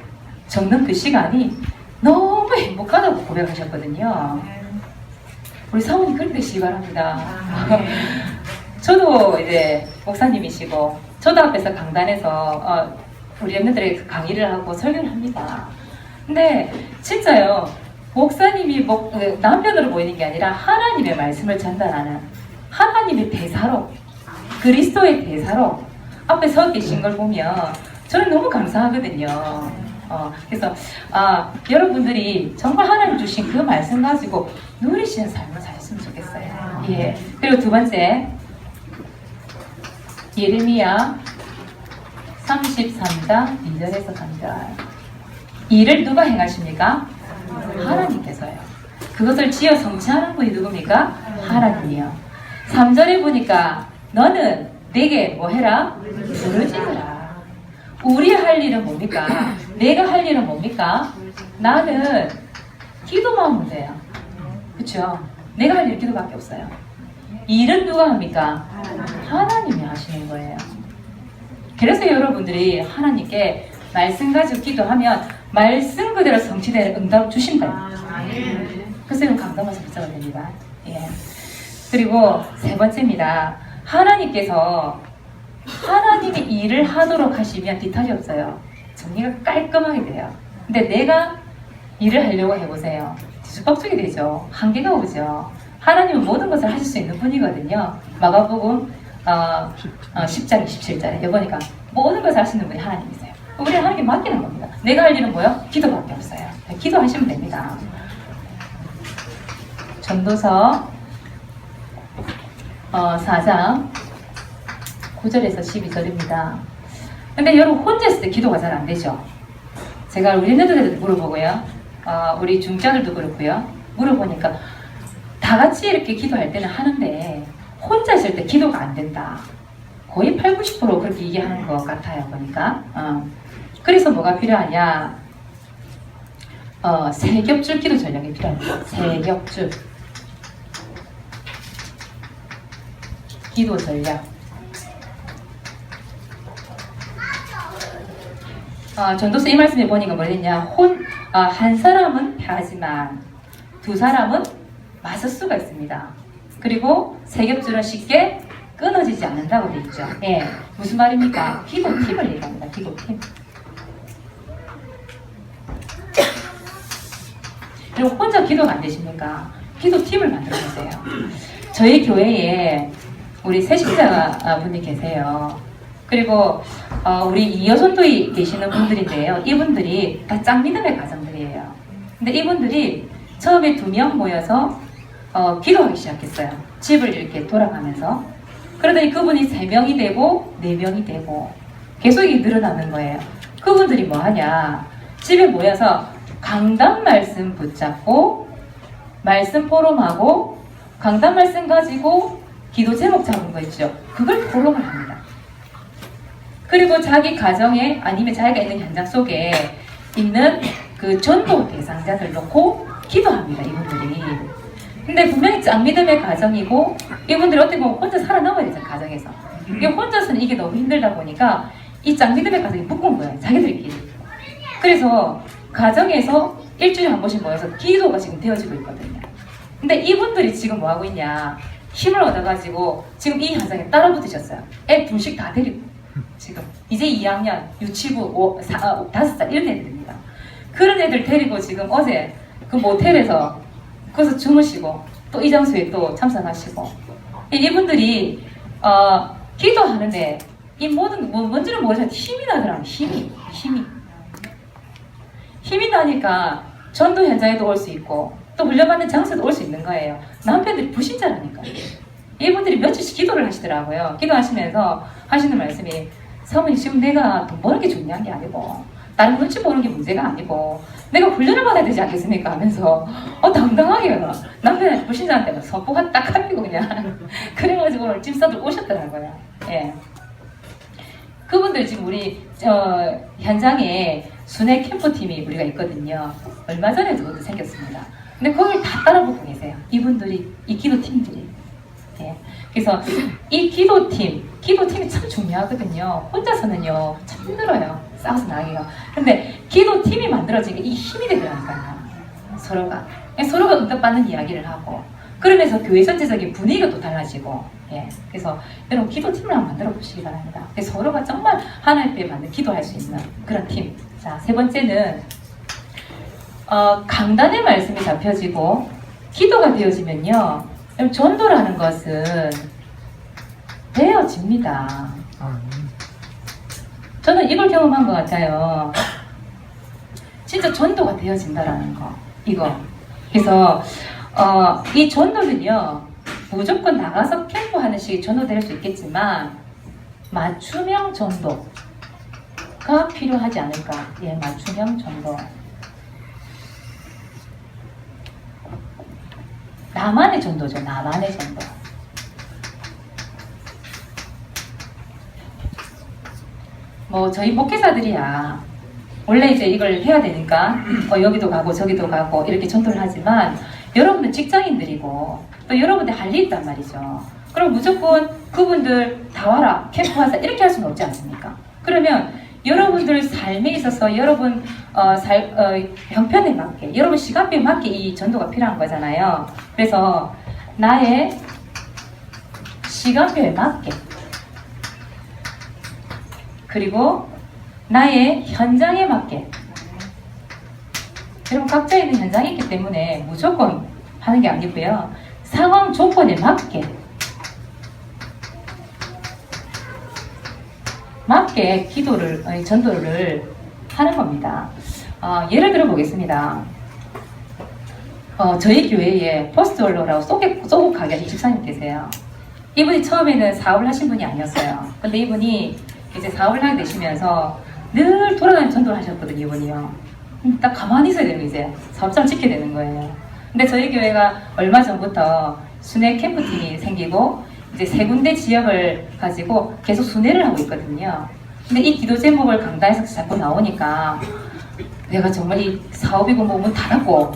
적는 그 시간이 너무 행복하다고 고백하셨거든요. 우리 사모님 그렇게 되시기 바랍니다. 저도 이제 목사님이시고 저도 앞에서 강단에서 우리 엠네들에게 강의를 하고 설교를 합니다. 근데 진짜요, 목사님이 남편으로 보이는 게 아니라 하나님의 말씀을 전달하는 하나님의 대사로, 그리스도의 대사로 앞에 서 계신 걸 보면 저는 너무 감사하거든요. 그래서 여러분들이 정말 하나님 주신 그 말씀 가지고 누리시는 삶을 사셨으면 좋겠어요. 예. 그리고 두 번째, 예레미야 33장 2절에서 3절. 일을 누가 행하십니까? 하나님께서요. 그것을 지어 성취하는 분이 누굽니까? 하나님이요. 3절에 보니까 너는 내게 뭐 해라? 부르짖으라. 우리 할 일은 뭡니까? 내가 할 일은 뭡니까? 나는 기도만 하면 돼요. 그쵸? 내가 할 일 기도밖에 없어요. 일은 누가 합니까? 하나님이 하시는 거예요. 그래서 여러분들이 하나님께 말씀 가지고 기도하면 말씀 그대로 성취되는 응답을 주신다. 그래서 이건 강단에서 붙잡아야 됩니다. 예. 그리고 세 번째입니다. 하나님께서 하나님이 일을 하도록 하시면 뒤탈이 없어요. 정리가 깔끔하게 돼요. 근데 내가 일을 하려고 해보세요. 뒤죽박죽이 되죠. 한계가 오죠. 하나님은 모든 것을 하실 수 있는 분이거든요. 마가복음 10장 27절에 여보니까 모든 것을 하시는 분이 하나님이세요. 우리는 하나님께 맡기는 겁니다. 내가 할 일은 뭐요? 기도밖에 없어요. 기도하시면 됩니다. 전도서 4장 9절에서 12절입니다. 근데 여러분 혼자 있을 때 기도가 잘 안 되죠. 제가 우리 애들한테도 물어보고요. 우리 중자들도 그렇고요. 물어보니까 다 같이 이렇게 기도할 때는 하는데 혼자 있을 때 기도가 안 된다. 거의 80, 90% 그렇게 얘기하는 것 같아요. 보니까. 그래서 뭐가 필요하냐? 세 겹줄 기도 전략이 필요합니다. 세 겹줄 기도 전략. 전도서 이 말씀에 보니까 뭐랬냐? 한 사람은 패하지만 두 사람은 맞을 수가 있습니다. 그리고 세 겹줄은 쉽게 끊어지지 않는다고 되어 있죠. 예, 무슨 말입니까? 기도팀을 얘기합니다. 기도팀. 그리고 혼자 기도가 안 되십니까? 기도팀을 만들어 보세요. 저희 교회에 우리 세식자 분이 계세요. 그리고 우리 이여손도에 계시는 분들인데요. 이분들이 다 짱 믿음의 가정들이에요. 근데 이분들이 처음에 2명 모여서 기도하기 시작했어요. 집을 이렇게 돌아가면서. 그러더니 그분이 3명이 되고 4명이 되고 계속 이게 늘어나는 거예요. 그분들이 뭐 하냐? 집에 모여서 강단 말씀 붙잡고 말씀 포럼하고 강단 말씀 가지고 기도 제목 잡은 거 있죠. 그걸 포럼을 합니다. 그리고 자기 가정에 아니면 자기가 있는 현장 속에 있는 그 전도 대상자들 놓고 기도합니다. 이분들이. 근데 분명히 짱믿음의 가정이고 이분들이 어떻게 보면 혼자 살아남아야 되잖아요. 가정에서. 이게 혼자서는 이게 너무 힘들다 보니까 이 짱믿음의 가정이 묶은 거예요. 자기들끼리. 그래서 가정에서 일주일에 한 번씩 모여서 기도가 지금 되어지고 있거든요. 근데 이분들이 지금 뭐 하고 있냐? 힘을 얻어가지고 지금 이 현상에 따라 붙으셨어요. 애 둘씩 다 데리고 지금 이제 2학년, 유치부, 5살 이런 애들입니다. 그런 애들 데리고 지금 어제 그 모텔에서 거기서 주무시고 또 이 장소에 또 참석하시고 이분들이 기도하는데 이 모든 뭔지는 모르지만 힘이 나더라고요. 힘이 나니까 전도 현장에도 올 수 있고 또 훈련받는 장소에도 올 수 있는 거예요. 남편들이 불신자라니까요. 이분들이 며칠씩 기도를 하시더라고요. 기도하시면서 하시는 말씀이 사모님 지금 내가 돈 버는 게 중요한 게 아니고 다른 눈치 보는 게 문제가 아니고 내가 훈련을 받아야 되지 않겠습니까? 하면서 당당하게 남편한테 불신자한테 선포가 딱 합히고 그냥 그래가지고 오늘 집사들 오셨더라고요. 예. 그분들 지금 우리 현장에 순회 캠프팀이 우리가 있거든요. 얼마 전에도 그것도 생겼습니다. 근데 거길 다 따라붙고 계세요. 이분들이 이 기도팀들이. 예. 그래서 이 기도팀이 참 중요하거든요. 혼자서는요 참 힘들어요. 싸워서 나가기가. 근데 기도팀이 만들어진 게 이 힘이 되더라니까요. 서로가 응답받는 이야기를 하고 그러면서 교회 전체적인 분위기가 또 달라지고. 예. 그래서 여러분 기도팀을 한번 만들어 보시기 바랍니다. 서로가 정말 하나님 앞에 맞는 기도할 수 있는 그런 팀. 자, 3번째는 강단의 말씀이 잡혀지고 기도가 되어지면요 전도라는 것은 되어집니다. 저는 이걸 경험한 것 같아요. 진짜 전도가 되어진다라는 거 이거. 그래서 이 전도는요 무조건 나가서 캠프하는 식의 전도 될 수 있겠지만 맞춤형 전도가 필요하지 않을까. 예, 맞춤형 전도. 나만의 전도죠. 나만의 전도. 저희 목회자들이야 원래 이제 이걸 해야 되니까 여기도 가고 저기도 가고 이렇게 전도를 하지만 여러분들 직장인들이고 또 여러분들 할 일 있단 말이죠. 그럼 무조건 그분들 다 와라 캠프하자 이렇게 할 수는 없지 않습니까? 그러면 여러분들 삶에 있어서 여러분 형편에 맞게 여러분 시간표에 맞게 이 전도가 필요한 거잖아요. 그래서 나의 시간표에 맞게 그리고 나의 현장에 맞게 여러분 각자 있는 현장이 있기 때문에 무조건 하는 게 아니고요. 상황 조건에 맞게 전도를 하는 겁니다. 예를 들어 보겠습니다. 저희 교회에 포스트월러라고 소국 가게 하신 집사님 계세요. 이분이 처음에는 사업을 하신 분이 아니었어요. 근데 이분이 이제 사업을 하게 되시면서 늘 돌아다니면서 전도를 하셨거든요. 이분이요. 딱 가만히 있어야 되는 이제 사업장을 지켜야 되는 거예요. 근데 저희 교회가 얼마 전부터 순회 캠프팀이 생기고 이제 3군데 지역을 가지고 계속 순회를 하고 있거든요. 근데 이 기도 제목을 강단에서 자꾸 나오니까 내가 정말 이 사업이고 문 닫았고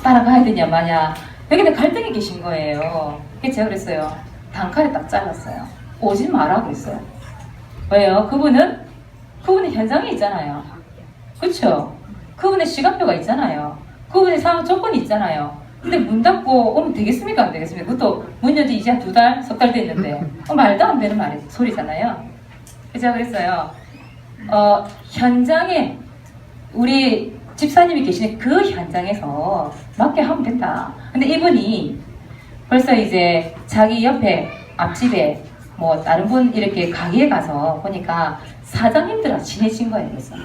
따라가야 되냐 마냐 여기는 갈등이 계신 거예요. 그래서 제가 그랬어요. 단칼에 딱 잘랐어요. 오지 마라 그랬어요. 왜요? 그분은 현장에 있잖아요. 그렇죠? 그분의 시간표가 있잖아요. 그분의 상황 조건이 있잖아요. 근데 문 닫고 오면 되겠습니까? 안 되겠습니까? 그것도 문 연지 이제 2달, 석 달 됐는데 말도 안 되는 소리잖아요. 그래서 제가 그랬어요. 현장에 우리 집사님이 계시는 그 현장에서 맞게 하면 된다. 근데 이분이 벌써 이제 자기 옆에 앞집에 다른 분 이렇게 가게에 가서 보니까 사장님들하고 친해진 거예요. 그래서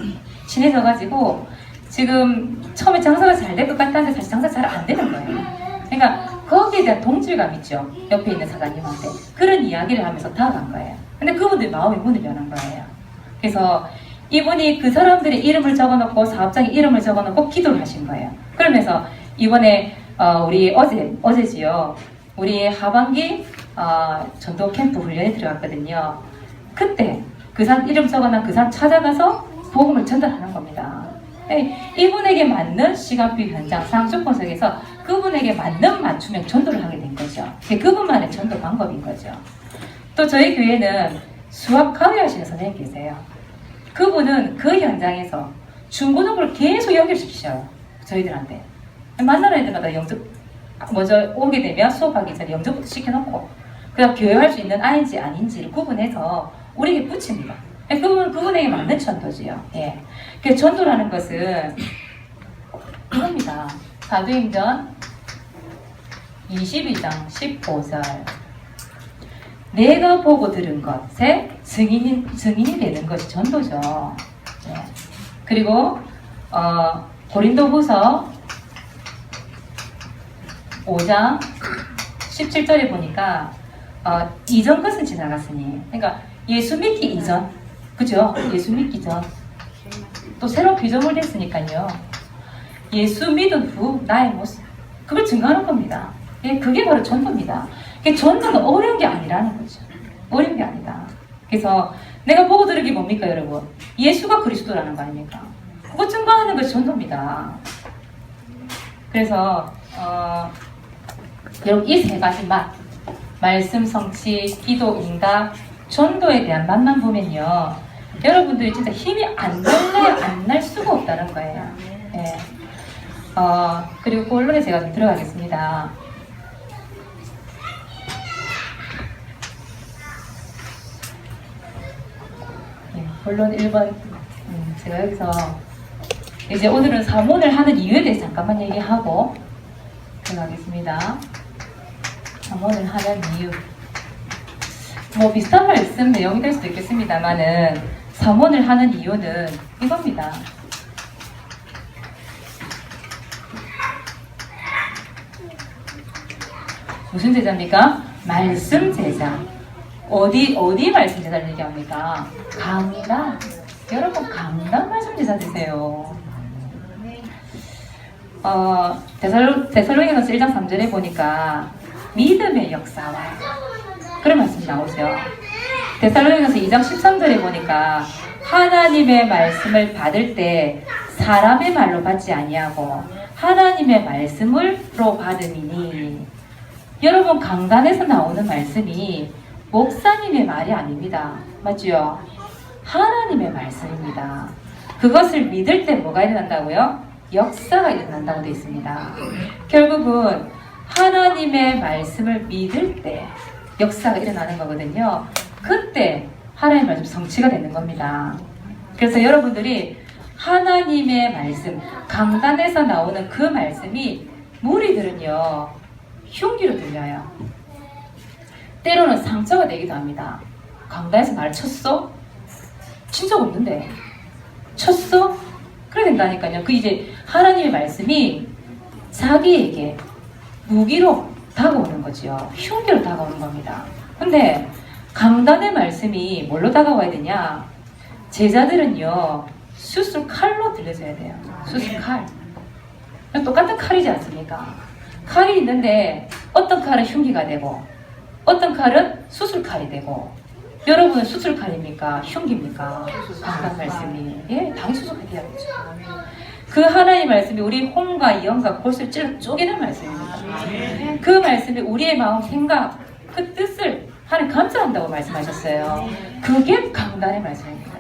친해져가지고 지금 처음에 장사가 잘 될 것 같다는데 사실 장사 잘 안 되는 거예요. 그러니까 거기에 대한 동질감 있죠. 옆에 있는 사장님한테. 그런 이야기를 하면서 다가간 거예요. 근데 그분들 마음이 문을 여는 거예요. 그래서 이분이 그 사람들의 이름을 적어놓고 사업장의 이름을 적어놓고 기도를 하신 거예요. 그러면서 이번에 우리 어제지요. 우리 하반기 전도 캠프 훈련에 들어갔거든요. 그때 그 사람 이름 적어놓은 그 사람 찾아가서 복음을 전달하는 겁니다. 이분에게 맞는 시간표 현장상 조건석에서 그분에게 맞는 맞춤형 전도를 하게 된 거죠. 그분만의 전도 방법인 거죠. 또 저희 교회는 수학 가외 하시는 선생님 계세요. 그분은 그 현장에서 중고등부를 계속 연결시키셔요. 저희들한테. 만나는 애들마다 오게 되면 수업하기 전에 영접부터 시켜놓고 그다음 교회할 수 있는 아인지 아닌지를 구분해서 우리에게 붙입니다. 그분에게 맞는 전도지요. 예. 그 전도라는 것은 이겁니다. 사도행전 22장 15절. 내가 보고 들은 것에 증인이 되는 것이 전도죠. 예. 그리고 고린도후서 5장 17절에 보니까 이전 것은 지나갔으니, 그러니까 예수 믿기 이전, 그죠? 예수 믿기 전. 또 새로운 피조물 됐으니까요. 예수 믿은 후 나의 모습, 그걸 증거하는 겁니다. 예, 그게 바로 전도입니다. 전도는 어려운 게 아니라는 거죠. 어려운 게 아니다. 그래서 내가 보고 들은 게 뭡니까, 여러분? 예수가 그리스도라는 거 아닙니까? 그거 증거하는 것이 전도입니다. 그래서 여러분 이 세 가지 맛, 말씀 성취, 기도 응답, 전도에 대한 맛만 보면요, 여러분들이 진짜 힘이 안 날 수가 없다는 거예요. 예. 그리고 본론에 제가 좀 들어가겠습니다. 예, 본론 1번. 제가 여기서 이제 오늘은 사문을 하는 이유에 대해서 잠깐만 얘기하고 들어가겠습니다. 사문을 하는 이유. 뭐 비슷한 말씀 내용이 될 수도 있겠습니다만은 사문을 하는 이유는 이겁니다. 무슨 제자입니까? 말씀 제자. 어디 말씀 제자를 얘기합니까? 강단. 여러분 강단 말씀 제자 되세요. 데살로니가서 1장 3절에 보니까 믿음의 역사와 그런 말씀이 나오죠. 데살로니가서 2장 13절에 보니까 하나님의 말씀을 받을 때 사람의 말로 받지 아니하고 하나님의 말씀으로 받음이니. 여러분 강단에서 나오는 말씀이 목사님의 말이 아닙니다. 맞죠? 하나님의 말씀입니다. 그것을 믿을 때 뭐가 일어난다고요? 역사가 일어난다고 되어 있습니다. 결국은 하나님의 말씀을 믿을 때 역사가 일어나는 거거든요. 그때 하나님의 말씀 성취가 되는 겁니다. 그래서 여러분들이 하나님의 말씀, 강단에서 나오는 그 말씀이 무리들은요 흉기로 들려요. 때로는 상처가 되기도 합니다. 강단에서 말을 쳤어? 친 적 없는데 쳤어? 그래 된다니까요. 그 이제 하나님의 말씀이 자기에게 무기로 다가오는 거죠. 흉기로 다가오는 겁니다. 근데 강단의 말씀이 뭘로 다가와야 되냐? 제자들은요 수술 칼로 들려줘야 돼요. 수술 칼. 똑같은 칼이지 않습니까? 칼이 있는데 어떤 칼은 흉기가 되고 어떤 칼은 수술 칼이 되고. 여러분은 수술 칼입니까? 흉기입니까? 강단 말씀이. 예, 당연히 수술 칼이 돼야겠죠. 그 하나님의 말씀이 우리 혼과 영과 골수를 찔러 쪼개는 말씀입니다. 그 말씀이 우리의 마음, 생각, 그 뜻을 하나님 감찰한다고 말씀하셨어요. 그게 강단의 말씀입니다.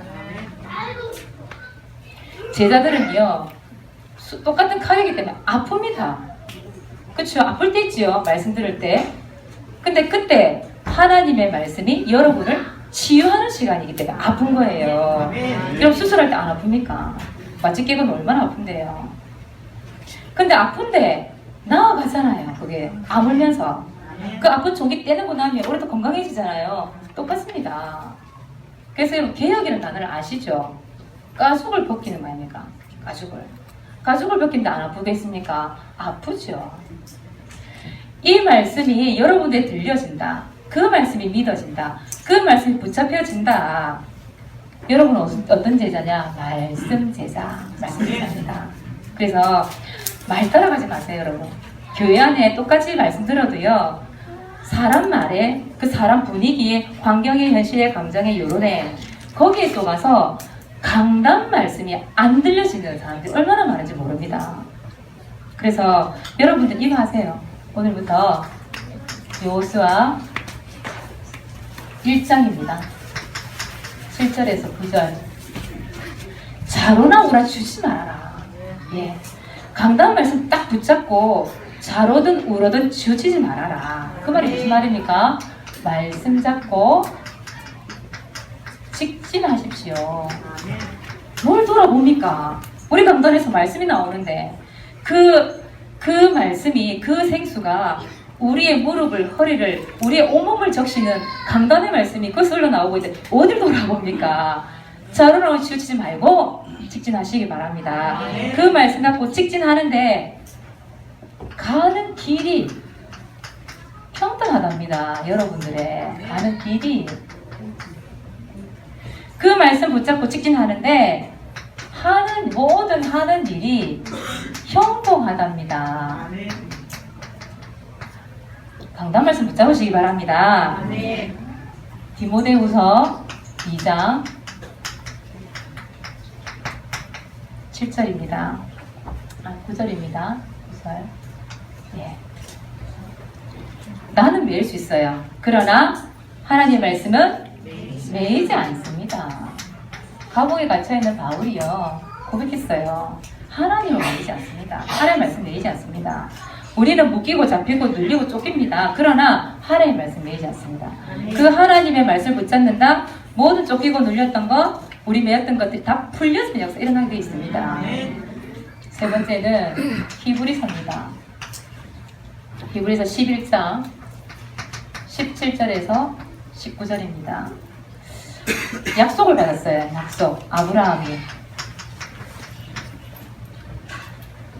제자들은요 똑같은 칼이기 때문에 아픕니다. 그렇죠? 아플 때 있지요. 말씀 들을 때. 근데 그때 하나님의 말씀이 여러분을 치유하는 시간이기 때문에 아픈 거예요. 그럼 수술할 때 안 아픕니까? 마취개는 얼마나 아픈데요. 근데 아픈데 나아가잖아요. 그게 아물면서 그 아픈 종이 떼내고 나면 우리도 건강해지잖아요. 똑같습니다. 그래서 여러분 개혁이라는 단어를 아시죠? 가죽을 벗기는 거 아닙니까? 가죽을. 가죽을 벗긴데 안 아프겠습니까? 아프죠. 이 말씀이 여러분들에 들려진다. 그 말씀이 믿어진다. 그 말씀이 붙잡혀진다. 여러분은 어떤 제자냐? 말씀 제자. 말씀 제자입니다. 그래서 말 따라가지 마세요, 여러분. 교회 안에 똑같이 말씀 들어도요, 사람 말에, 그 사람 분위기에, 환경에, 현실에, 감정에, 여론에, 거기에 또 가서 강단 말씀이 안 들려지는 사람들이 얼마나 많은지 모릅니다. 그래서 여러분들 이거 하세요. 오늘부터 여호수아 1장입니다. 7절에서 9절. 자로나 우라 주지 말아라. 예. 강단 말씀 딱 붙잡고 자로든 울어든 치우치지 말아라. 그 말이 무슨 말입니까? 말씀 잡고 직진하십시오. 뭘 돌아봅니까? 우리 강단에서 말씀이 나오는데 그 말씀이, 그 생수가 우리의 무릎을, 허리를, 우리의 온몸을 적시는 강단의 말씀이 거슬러 흘러나오고 있는데 어딜 돌아봅니까? 자로나 치우치지 말고 직진하시기 바랍니다. 그 말씀 갖고 직진하는데 가는 길이 평등하답니다. 여러분들의 가는 길이. 그 말씀 붙잡고 직진하는데 모든 하는 일이 형통하답니다. 강단 말씀 붙잡으시기 바랍니다. 디모데후서 2장 7절입니다. 9절입니다. 9절. 예. 나는 매일 수 있어요. 그러나 하나님의 말씀은 매이지 않습니다. 감옥에 갇혀있는 바울이요, 고백했어요. 하나님을 매이지 않습니다. 하나님의 말씀 매이지 않습니다. 우리는 묶이고 잡히고 눌리고 쫓깁니다. 그러나 하나님의 말씀 매이지 않습니다. 그 하나님의 말씀을 붙잡는다. 모든 쫓기고 눌렸던 것, 우리 매였던 것들이 다 풀려지는 역사 일어나게 되어 있습니다. 세 번째는 히브리서입니다. 히브리서 11장 17절에서 19절입니다. 약속을 받았어요. 약속. 아브라함이.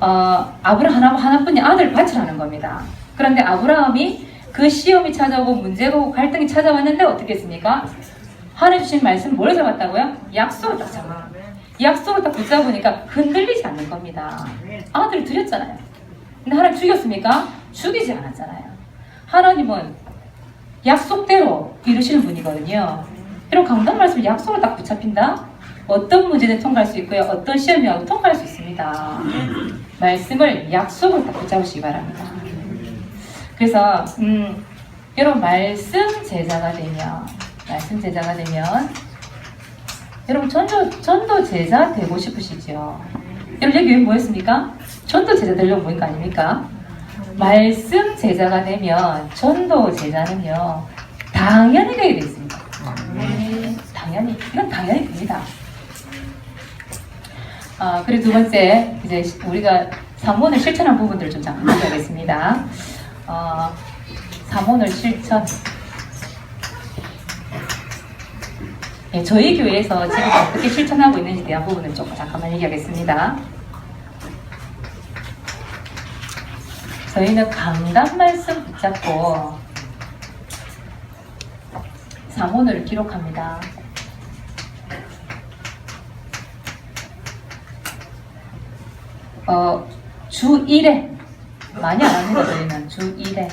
아브라함 하나뿐인 아들을 바치라는 겁니다. 그런데 아브라함이 그 시험이 찾아오고 문제가 오고 갈등이 찾아왔는데 어떻게 했습니까? 하나님 주신 말씀 뭘 잡았다고요? 약속을 딱 잡아요. 약속을 딱 붙잡으니까 흔들리지 않는 겁니다. 아들을 드렸잖아요. 근데 하나님 죽였습니까? 죽이지 않았잖아요. 하나님은 약속대로 이루시는 분이거든요. 이런 강단 말씀 약속을 딱 붙잡힌다? 어떤 문제든 통과할 수 있고요. 어떤 시험이 와도 통과할 수 있습니다. 말씀을 약속을 딱 붙잡으시기 바랍니다. 그래서 여러분 말씀 제자가 되면 여러분 전도 제자 되고 싶으시죠? 여러분 여기 왜 모였습니까? 전도 제자 되려고 모인 거 아닙니까? 말씀 제자가 되면 전도 제자는요 당연히 되게 되어 있습니다. 당연히, 이건 당연히 됩니다. 그리고 두 번째, 이제 우리가 사모를 실천한 부분들을 좀 잠깐 보겠습니다. 사모를 실천. 예, 저희 교회에서 지금 어떻게 실천하고 있는지에 대한 부분을 조금 잠깐만 얘기하겠습니다. 저희는 강단 말씀 붙잡고 사모를 기록합니다. 주 1회 많이 안 합니다. 저희는 주 1회.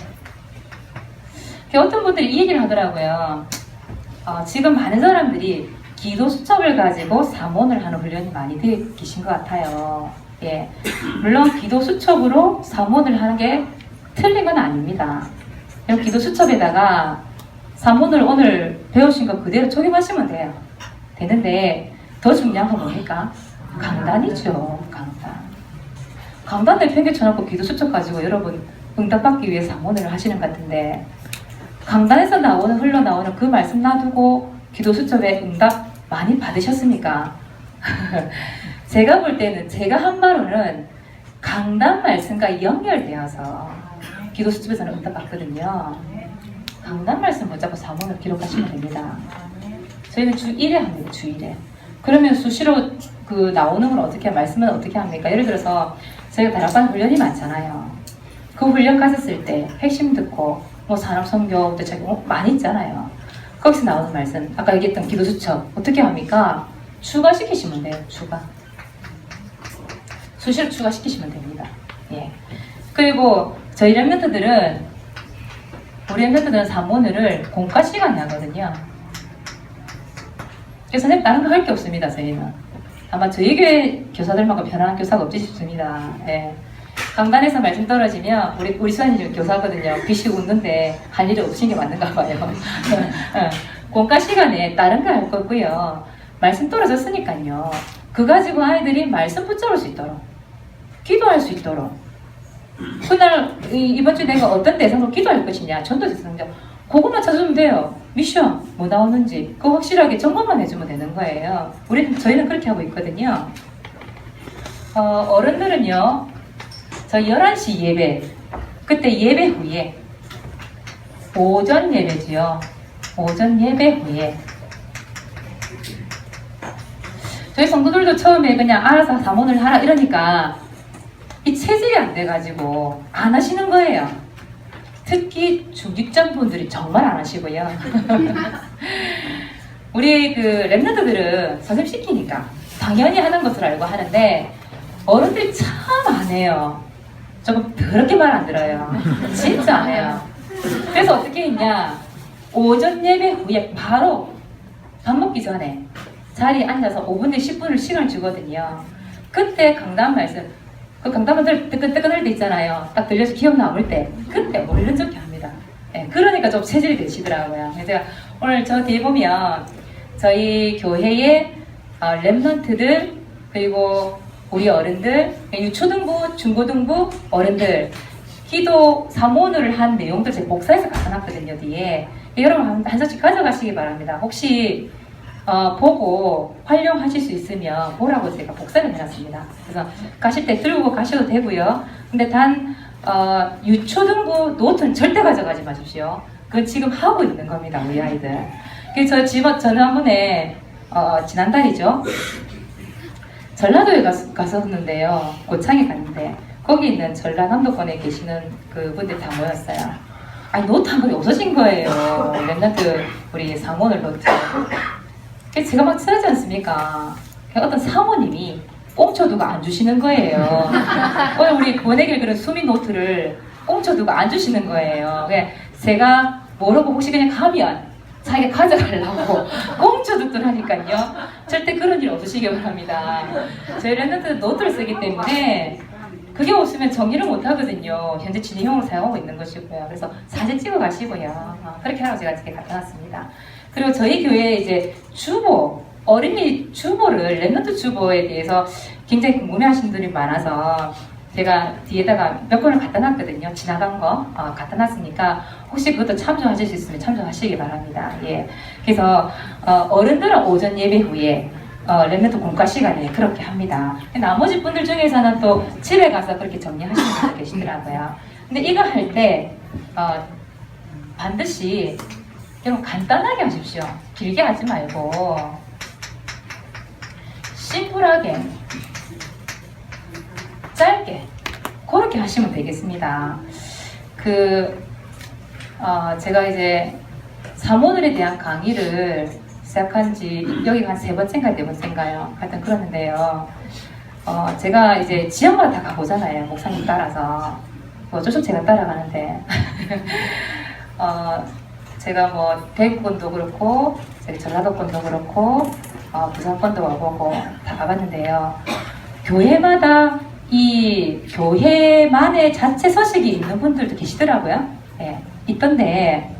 어떤 분들이 이 얘기를 하더라고요. 지금 많은 사람들이 기도 수첩을 가지고 사모를 하는 훈련이 많이 되어 계신 것 같아요. 예, 물론 기도 수첩으로 사모를 하는 게 틀린 건 아닙니다. 기도 수첩에다가 사모를 오늘 배우신 거 그대로 적용하시면 돼요. 되는데 더 중요한 건 뭡니까? 강단이죠. 강단을 팽개쳐놓고 기도 수첩 가지고 여러분 응답받기 위해 사모를 하시는 것 같은데 강단에서 흘러나오는 그 말씀 놔두고 기도 수첩에 응답 많이 받으셨습니까? 제가 볼 때는 제가 한 바로는 강단 말씀과 연결되어서 기도 수첩에서는 응답 받거든요. 강단 말씀 붙잡고 사모를 기록하시면 됩니다. 저희는 주 1회 합니다. 주 1회. 그러면 수시로 그 나오는 걸 어떻게 말씀은 어떻게 합니까? 예를 들어서 저희가 다락방 훈련이 많잖아요. 그 훈련 갔었을 때 핵심 듣고 뭐 산업선교도 저기 많이 있잖아요. 거기서 나오는 말씀 아까 얘기했던 기도수첩 어떻게 합니까? 추가시키시면 돼요. 수시로 추가시키시면 됩니다. 예. 그리고 저희 랩멘트들은 우리 랩멘트들은 사모늘을 공과 시간에 하거든요. 그래서 선생님 다른 거 할 게 없습니다. 저희는 아마 저희 교회 교사들만큼 편안한 교사가 없지 싶습니다. 예. 강단에서 말씀 떨어지면 우리 수아님 교사거든요. 비시고 웃는데 할 일이 없으신 게 맞는가 봐요. 공과 시간에 다른 거 할 거고요. 말씀 떨어졌으니까요. 그거 가지고 아이들이 말씀 붙잡을 수 있도록 기도할 수 있도록 그날 이번 주 내가 어떤 대상으로 기도할 것이냐 전도 대상자 그것만 찾으면 돼요. 미션 뭐 나오는지 그거 확실하게 점검만 해주면 되는 거예요. 저희는 그렇게 하고 있거든요. 어른들은요 저 11시 예배 그때 예배 후에 오전 예배지요. 오전 예배 후에 저희 성도들도 처음에 그냥 알아서 사모를 하라 이러니까 이 체질이 안 돼가지고 안 하시는 거예요. 특히 중직장분들이 정말 안 하시고요. 우리 그 랩런트들은 선생님 시키니까 당연히 하는 것을 알고 하는데 어른들이 참 안 해요. 조금 더럽게 말 안 들어요. 진짜 안 해요. 그래서 어떻게 했냐 오전 예배 후에 바로 밥 먹기 전에 자리에 앉아서 5분 내 10분을 시간을 주거든요. 그때 강단 말씀 그 강단만 뜨끈뜨끈할 때 있잖아요. 딱 들려서 기억 남을 때 그때 얼른 적게 합니다. 예, 그러니까 좀 체질이 되시더라고요. 그래서 제가 오늘 저 뒤에 보면 저희 교회의 랩런트들 그리고 우리 어른들 초등부, 중고등부 어른들 기도 사모를 한 내용들 제가 복사해서 갖다 놨거든요. 뒤에 여러분 한 장씩 가져가시기 바랍니다. 혹시 보고 활용하실 수 있으면 보라고 제가 복사를 해놨습니다. 그래서 가실 때 들고 가셔도 되고요. 근데 단 유초등부 노트는 절대 가져가지 마십시오. 그건 지금 하고 있는 겁니다. 우리 아이들. 그래서 저는 한 번에 지난달이죠. 전라도에 갔었는데요. 고창에 갔는데 거기 있는 전라남도권에 계시는 그분들 다 모였어요. 아니 노트 한 번이 없어진 거예요. 랩런트 우리 사모늘 노트. 그래서 제가 막 친하지 않습니까? 어떤 사모님이 꽁쳐두고 안 주시는 거예요. 오늘 우리 보내길 그런 수민 노트를 꽁쳐두고 안 주시는 거예요. 제가 모르고 혹시 그냥 가면 자기가 가져가려고 꽁쳐두더라니까요. 절대 그런 일 없으시기 바랍니다. 저희 랩런트 노트를 쓰기 때문에 그게 없으면 정리를 못 하거든요. 현재 진행형으로 사용하고 있는 것이고요. 그래서 사진 찍어 가시고요. 그렇게 하라고 제가 이렇게 갖다 놨습니다. 그리고 저희 교회에 이제 주보, 어린이 주보를, 랩런트 주보에 대해서 굉장히 궁금해하시는 분들이 많아서 제가 뒤에다가 몇 권을 갖다 놨거든요. 지나간 거 갖다 놨으니까 혹시 그것도 참조하실 수 있으면 참조하시기 바랍니다. 예. 그래서 어른들은 오전 예배 후에 랩런트 공과 시간에 그렇게 합니다. 나머지 분들 중에서는 또 집에 가서 그렇게 정리하시는 분들 계시더라고요. 근데 이거 할 때 반드시 여러분 간단하게 하십시오. 길게 하지 말고 심플하게 짧게 그렇게 하시면 되겠습니다. 제가 이제 사모들에 대한 강의를 시작한 지 여기가 한 3번째인가 4번째인가요? 하여튼 그러는데요. 제가 이제 지역마다 다 가보잖아요. 목사님 따라서. 어쩔 수 없이 제가 따라가는데 제가 뭐 대구권도 그렇고 전라도권도 그렇고 부산권도 와보고 다 가봤는데요. 교회마다 이 교회만의 자체 서식이 있는 분들도 계시더라고요. 예, 있던데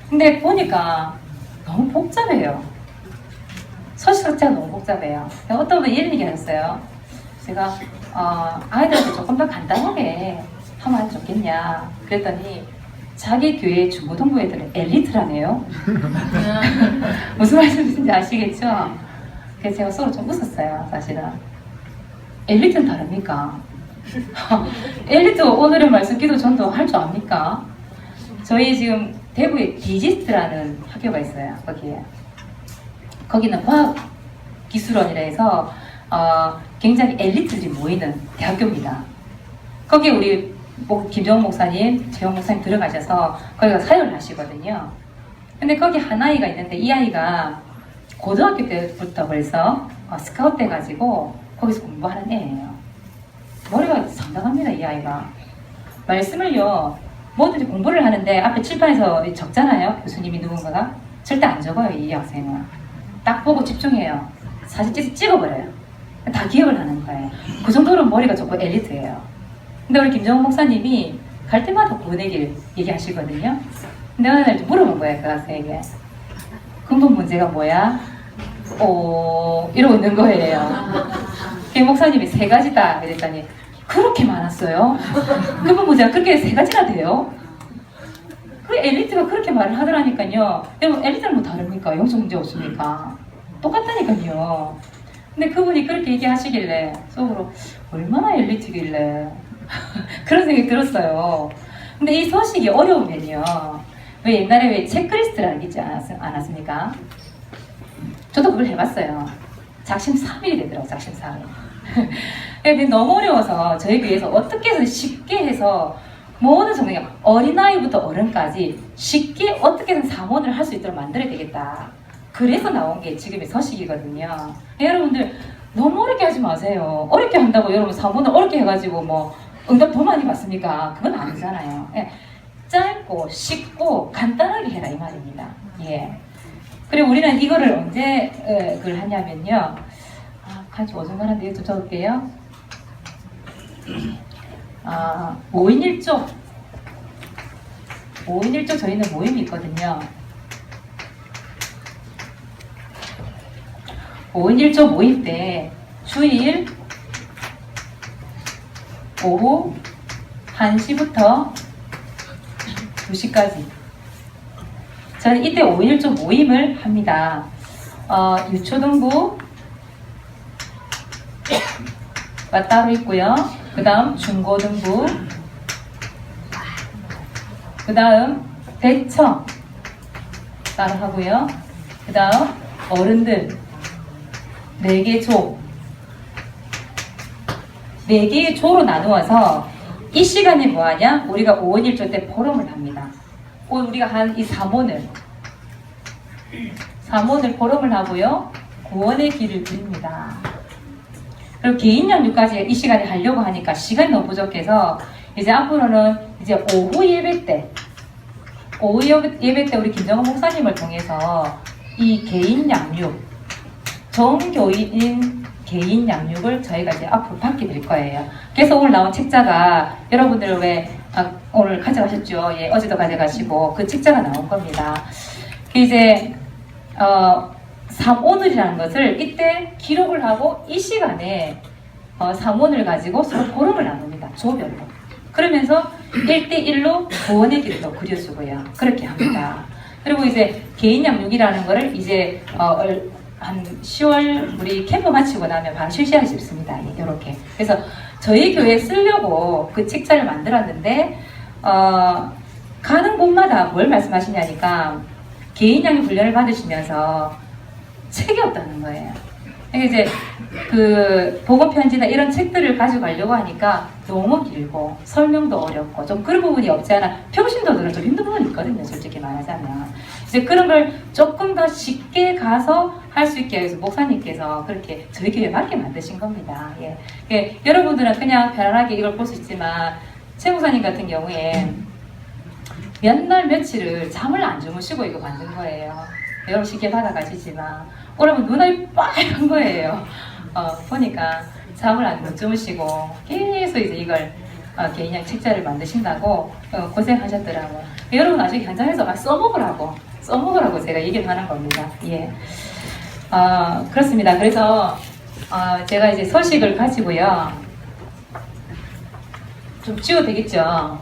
근데 보니까 너무 복잡해요. 서식 자체가 너무 복잡해요. 어떤 분이 이런 얘기 하셨어요. 제가 아이들한테 조금 더 간단하게 하면 좋겠냐 그랬더니 자기 교회 중고등부 애들은 엘리트라네요. 무슨 말씀인지 아시겠죠? 그래서 제가 서로 좀 웃었어요. 사실은 엘리트는 다릅니까? 엘리트 오늘의 말씀 기도 전도 할 줄 압니까? 저희 지금 대구에 디지스트라는 학교가 있어요. 거기는 과학 기술원이라 해서 굉장히 엘리트들이 모이는 대학교입니다. 거기에 우리 김정은 목사님, 재영 목사님 들어가셔서 거기가 사역을 하시거든요. 근데 거기 한 아이가 있는데 이 아이가 고등학교 때부터 벌써 스카우트 돼가지고 거기서 공부하는 애예요. 머리가 상당합니다, 이 아이가. 말씀을요, 뭐든지 공부를 하는데 앞에 칠판에서 적잖아요, 교수님이 누군가가. 절대 안 적어요, 이 학생은. 딱 보고 집중해요. 사진 찍어버려요. 다 기억을 하는 거예요. 그 정도로 머리가 좋고 엘리트예요. 근데 우리 김정은 목사님이 갈 때마다 구원의 길 얘기하시거든요. 근데 어느 날 물어본 거예요, 그 학생에게. 근본 문제가 뭐야? 이러고 있는 거예요. 김 목사님이 3가지다 그랬더니 그렇게 많았어요? 근본 문제가 그렇게 3가지나 돼요? 그 엘리트가 그렇게 말을 하더라니까요. 여러분 엘리트는 뭐 다릅니까? 영적 문제 없습니까? 똑같다니까요. 근데 그분이 그렇게 얘기하시길래 속으로 얼마나 엘리트길래 그런 생각이 들었어요. 근데 이 서식이 어려우면요, 왜 옛날에 왜 체크리스트라는 게 있지 않았습니까? 저도 그걸 해봤어요. 작심 3일이 되더라고요. 작심 3일. 근데 너무 어려워서 저희 교회에서 어떻게 해서 쉽게 해서 모든 성경, 어린아이부터 어른까지 쉽게 어떻게든 사모를 할 수 있도록 만들어야 되겠다. 그래서 나온 게 지금의 서식이거든요. 여러분들 너무 어렵게 하지 마세요. 어렵게 한다고 여러분 사모를 어렵게 해가지고 뭐 응답 더 많이 받습니까? 그건 아니잖아요. 예. 짧고 쉽고 간단하게 해라 이 말입니다. 예. 그리고 우리는 이거를 언제 그걸 하냐면요. 같이 어중간한데 좀 적을게요. 5인 1조. 5인 1조 저희는 모임이 있거든요. 5인 1조 모임 때 주일 오후 1시부터 2시까지 저는 이때 5인 1조 모임을 합니다. 유초등부가 따로 있고요. 그 다음 중고등부, 그 다음 대처 따로 하고요. 그 다음 어른들 4개 조, 4개의 조로 나누어서 이 시간에 뭐하냐? 우리가 5인 1조 때 포럼을 합니다. 우리가 한 이 사모를 포럼을 하고요. 구원의 길을 드립니다. 그리고 개인 양육까지 이 시간에 하려고 하니까 시간이 너무 부족해서 이제 앞으로는 이제 오후 예배 때 우리 김정은 목사님을 통해서 이 개인 양육, 정교인 개인 양육을 저희가 이제 앞으로 받게 될 거예요. 그래서 오늘 나온 책자가 여러분들 왜 오늘 가져가셨죠? 예, 어제도 가져가시고 그 책자가 나온 겁니다. 이제 삼오늘이라는 것을 이때 기록을 하고 이 시간에 삼오늘 가지고 서로 포럼을 나눕니다. 조별로. 그러면서 1대1로 구원의 길도 그려주고요. 그렇게 합니다. 그리고 이제 개인 양육이라는 거를 이제 한 10월 우리 캠프 마치고 나면 바로 실시할 수 있습니다. 이렇게. 그래서 저희 교회에 쓰려고 그 책자를 만들었는데 가는 곳마다 뭘 말씀하시냐니까 개인 양육 훈련을 받으시면서 책이 없다는 거예요. 이제 그 복음 편지나 이런 책들을 가져가려고 하니까 너무 길고 설명도 어렵고 좀 그런 부분이 없지 않아 평신도들은 좀 힘든 부분이 있거든요. 솔직히 말하자면 이제 그런 걸 조금 더 쉽게 가서 할 수 있게 해서 목사님께서 그렇게 저희 교회에 맞게 만드신 겁니다. 예. 예. 여러분들은 그냥 편안하게 이걸 볼 수 있지만 최 목사님 같은 경우에 몇 날 며칠을 잠을 안 주무시고 이거 만든 거예요. 여러분 쉽게 받아가시지만 오늘은 눈이 빨간 거예요. 보니까 잠을 안 주무시고 계속 이제 이걸 개인양 책자를 만드신다고 고생하셨더라고요. 여러분 나중에 현장에서 써먹으라고 제가 얘기를 하는 겁니다. 예. 그렇습니다. 그래서 제가 이제 서식을 가지고요. 좀 지워도 되겠죠?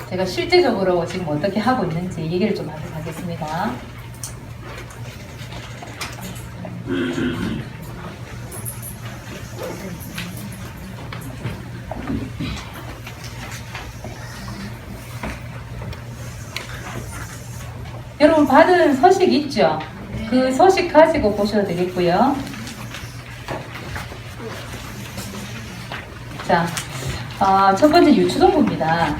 제가 실제적으로 지금 어떻게 하고 있는지 얘기를 좀 하도록 하겠습니다. 여러분 받은 서식 있죠? 그 그 소식 가지고 보셔도 되겠고요. 자, 첫 번째 유추동부입니다.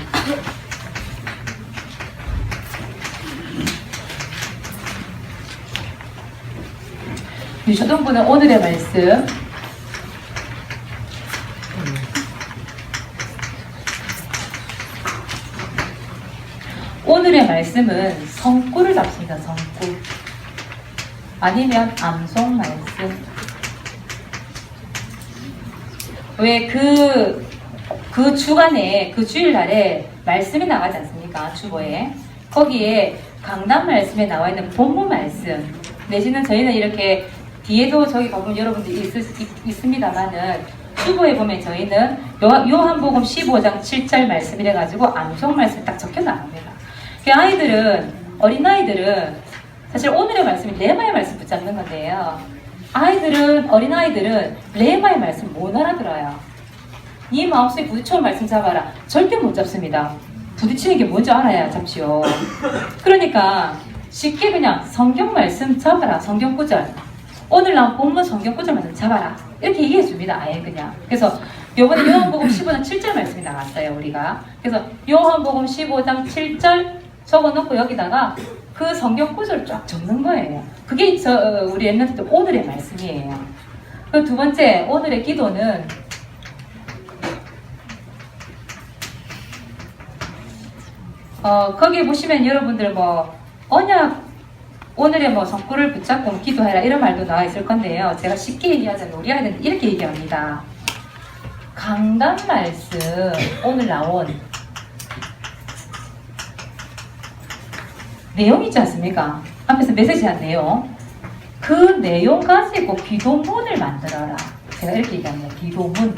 유추동부는 오늘의 말씀. 오늘의 말씀은 성구를 잡습니다. 성구. 아니면 암송 말씀. 왜 그 주간에, 그 주일날에 말씀이 나가지 않습니까? 주보에. 거기에 강단 말씀에 나와 있는 본문 말씀, 내지는 저희는 이렇게 뒤에도 저기 가보면 여러분들이 있습니다만은 주보에 보면 저희는 요한복음 15장 7절 말씀이래 가지고 암송 말씀이 딱 적혀 나갑니다. 그 아이들은, 어린아이들은 사실 오늘의 말씀이 레마의 말씀 붙잡는 건데요. 어린아이들은 레마의 말씀 못 알아들어요. 네 마음속에 부딪혀온 말씀 잡아라. 절대 못 잡습니다. 부딪히는 게 뭔지 알아야 잡지요. 그러니까 쉽게 그냥 성경 말씀 잡아라. 성경 구절. 오늘 나온 본문 성경 구절 말씀 잡아라. 이렇게 얘기해 줍니다. 아예 그냥. 그래서 요번에 요한복음 15장 7절 말씀이 나왔어요. 우리가. 그래서 요한복음 15장 7절 적어놓고 여기다가 그 성경 구절을 쫙 적는 거예요. 그게 우리 랩런트들 오늘의 말씀이에요. 그 두 번째, 오늘의 기도는 거기에 보시면 여러분들 언약, 오늘의 성구를 붙잡고 기도해라 이런 말도 나와 있을 건데요. 제가 쉽게 얘기하자면 우리 아이들은 이렇게 얘기합니다. 강단 말씀, 오늘 나온 내용 있지 않습니까? 앞에서 메시지한 내용. 그 내용 가지고 기도문을 만들어라. 제가 이렇게 얘기합니다. 기도문.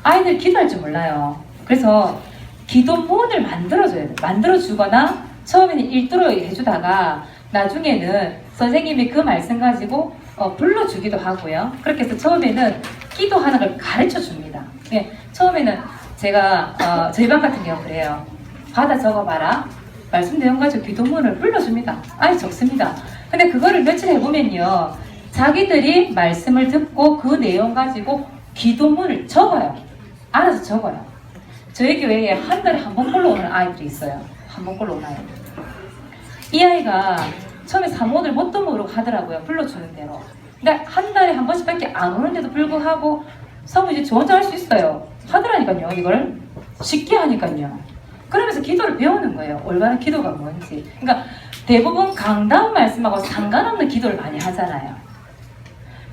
아이들 기도할 줄 몰라요. 그래서 기도문을 만들어줘야 돼. 만들어주거나 처음에는 읽도록 해주다가 나중에는 선생님이 그 말씀 가지고 불러주기도 하고요. 그렇게 해서 처음에는 기도하는 걸 가르쳐 줍니다. 네, 처음에는 제가 저희 반 같은 경우 그래요. 받아 적어봐라. 말씀 내용 가지고 기도문을 불러줍니다. 아이 적습니다. 근데 그거를 며칠 해보면요. 자기들이 말씀을 듣고 그 내용 가지고 기도문을 적어요. 알아서 적어요. 저희 교회에 한 달에 한 번꼴로 오는 아이들이 있어요. 한 번꼴로 오는 아이들. 이 아이가 처음에 사모를 뭣도 모르고 하더라고요. 불러주는 대로. 근데 한 달에 한 번씩밖에 안 오는데도 불구하고 사모 이제 저 혼자 할 수 있어요. 하더라니까요. 이걸 쉽게 하니까요. 그러면서 기도를 배우는 거예요. 올바른 기도가 뭔지. 그러니까 대부분 강단 말씀하고 상관없는 기도를 많이 하잖아요.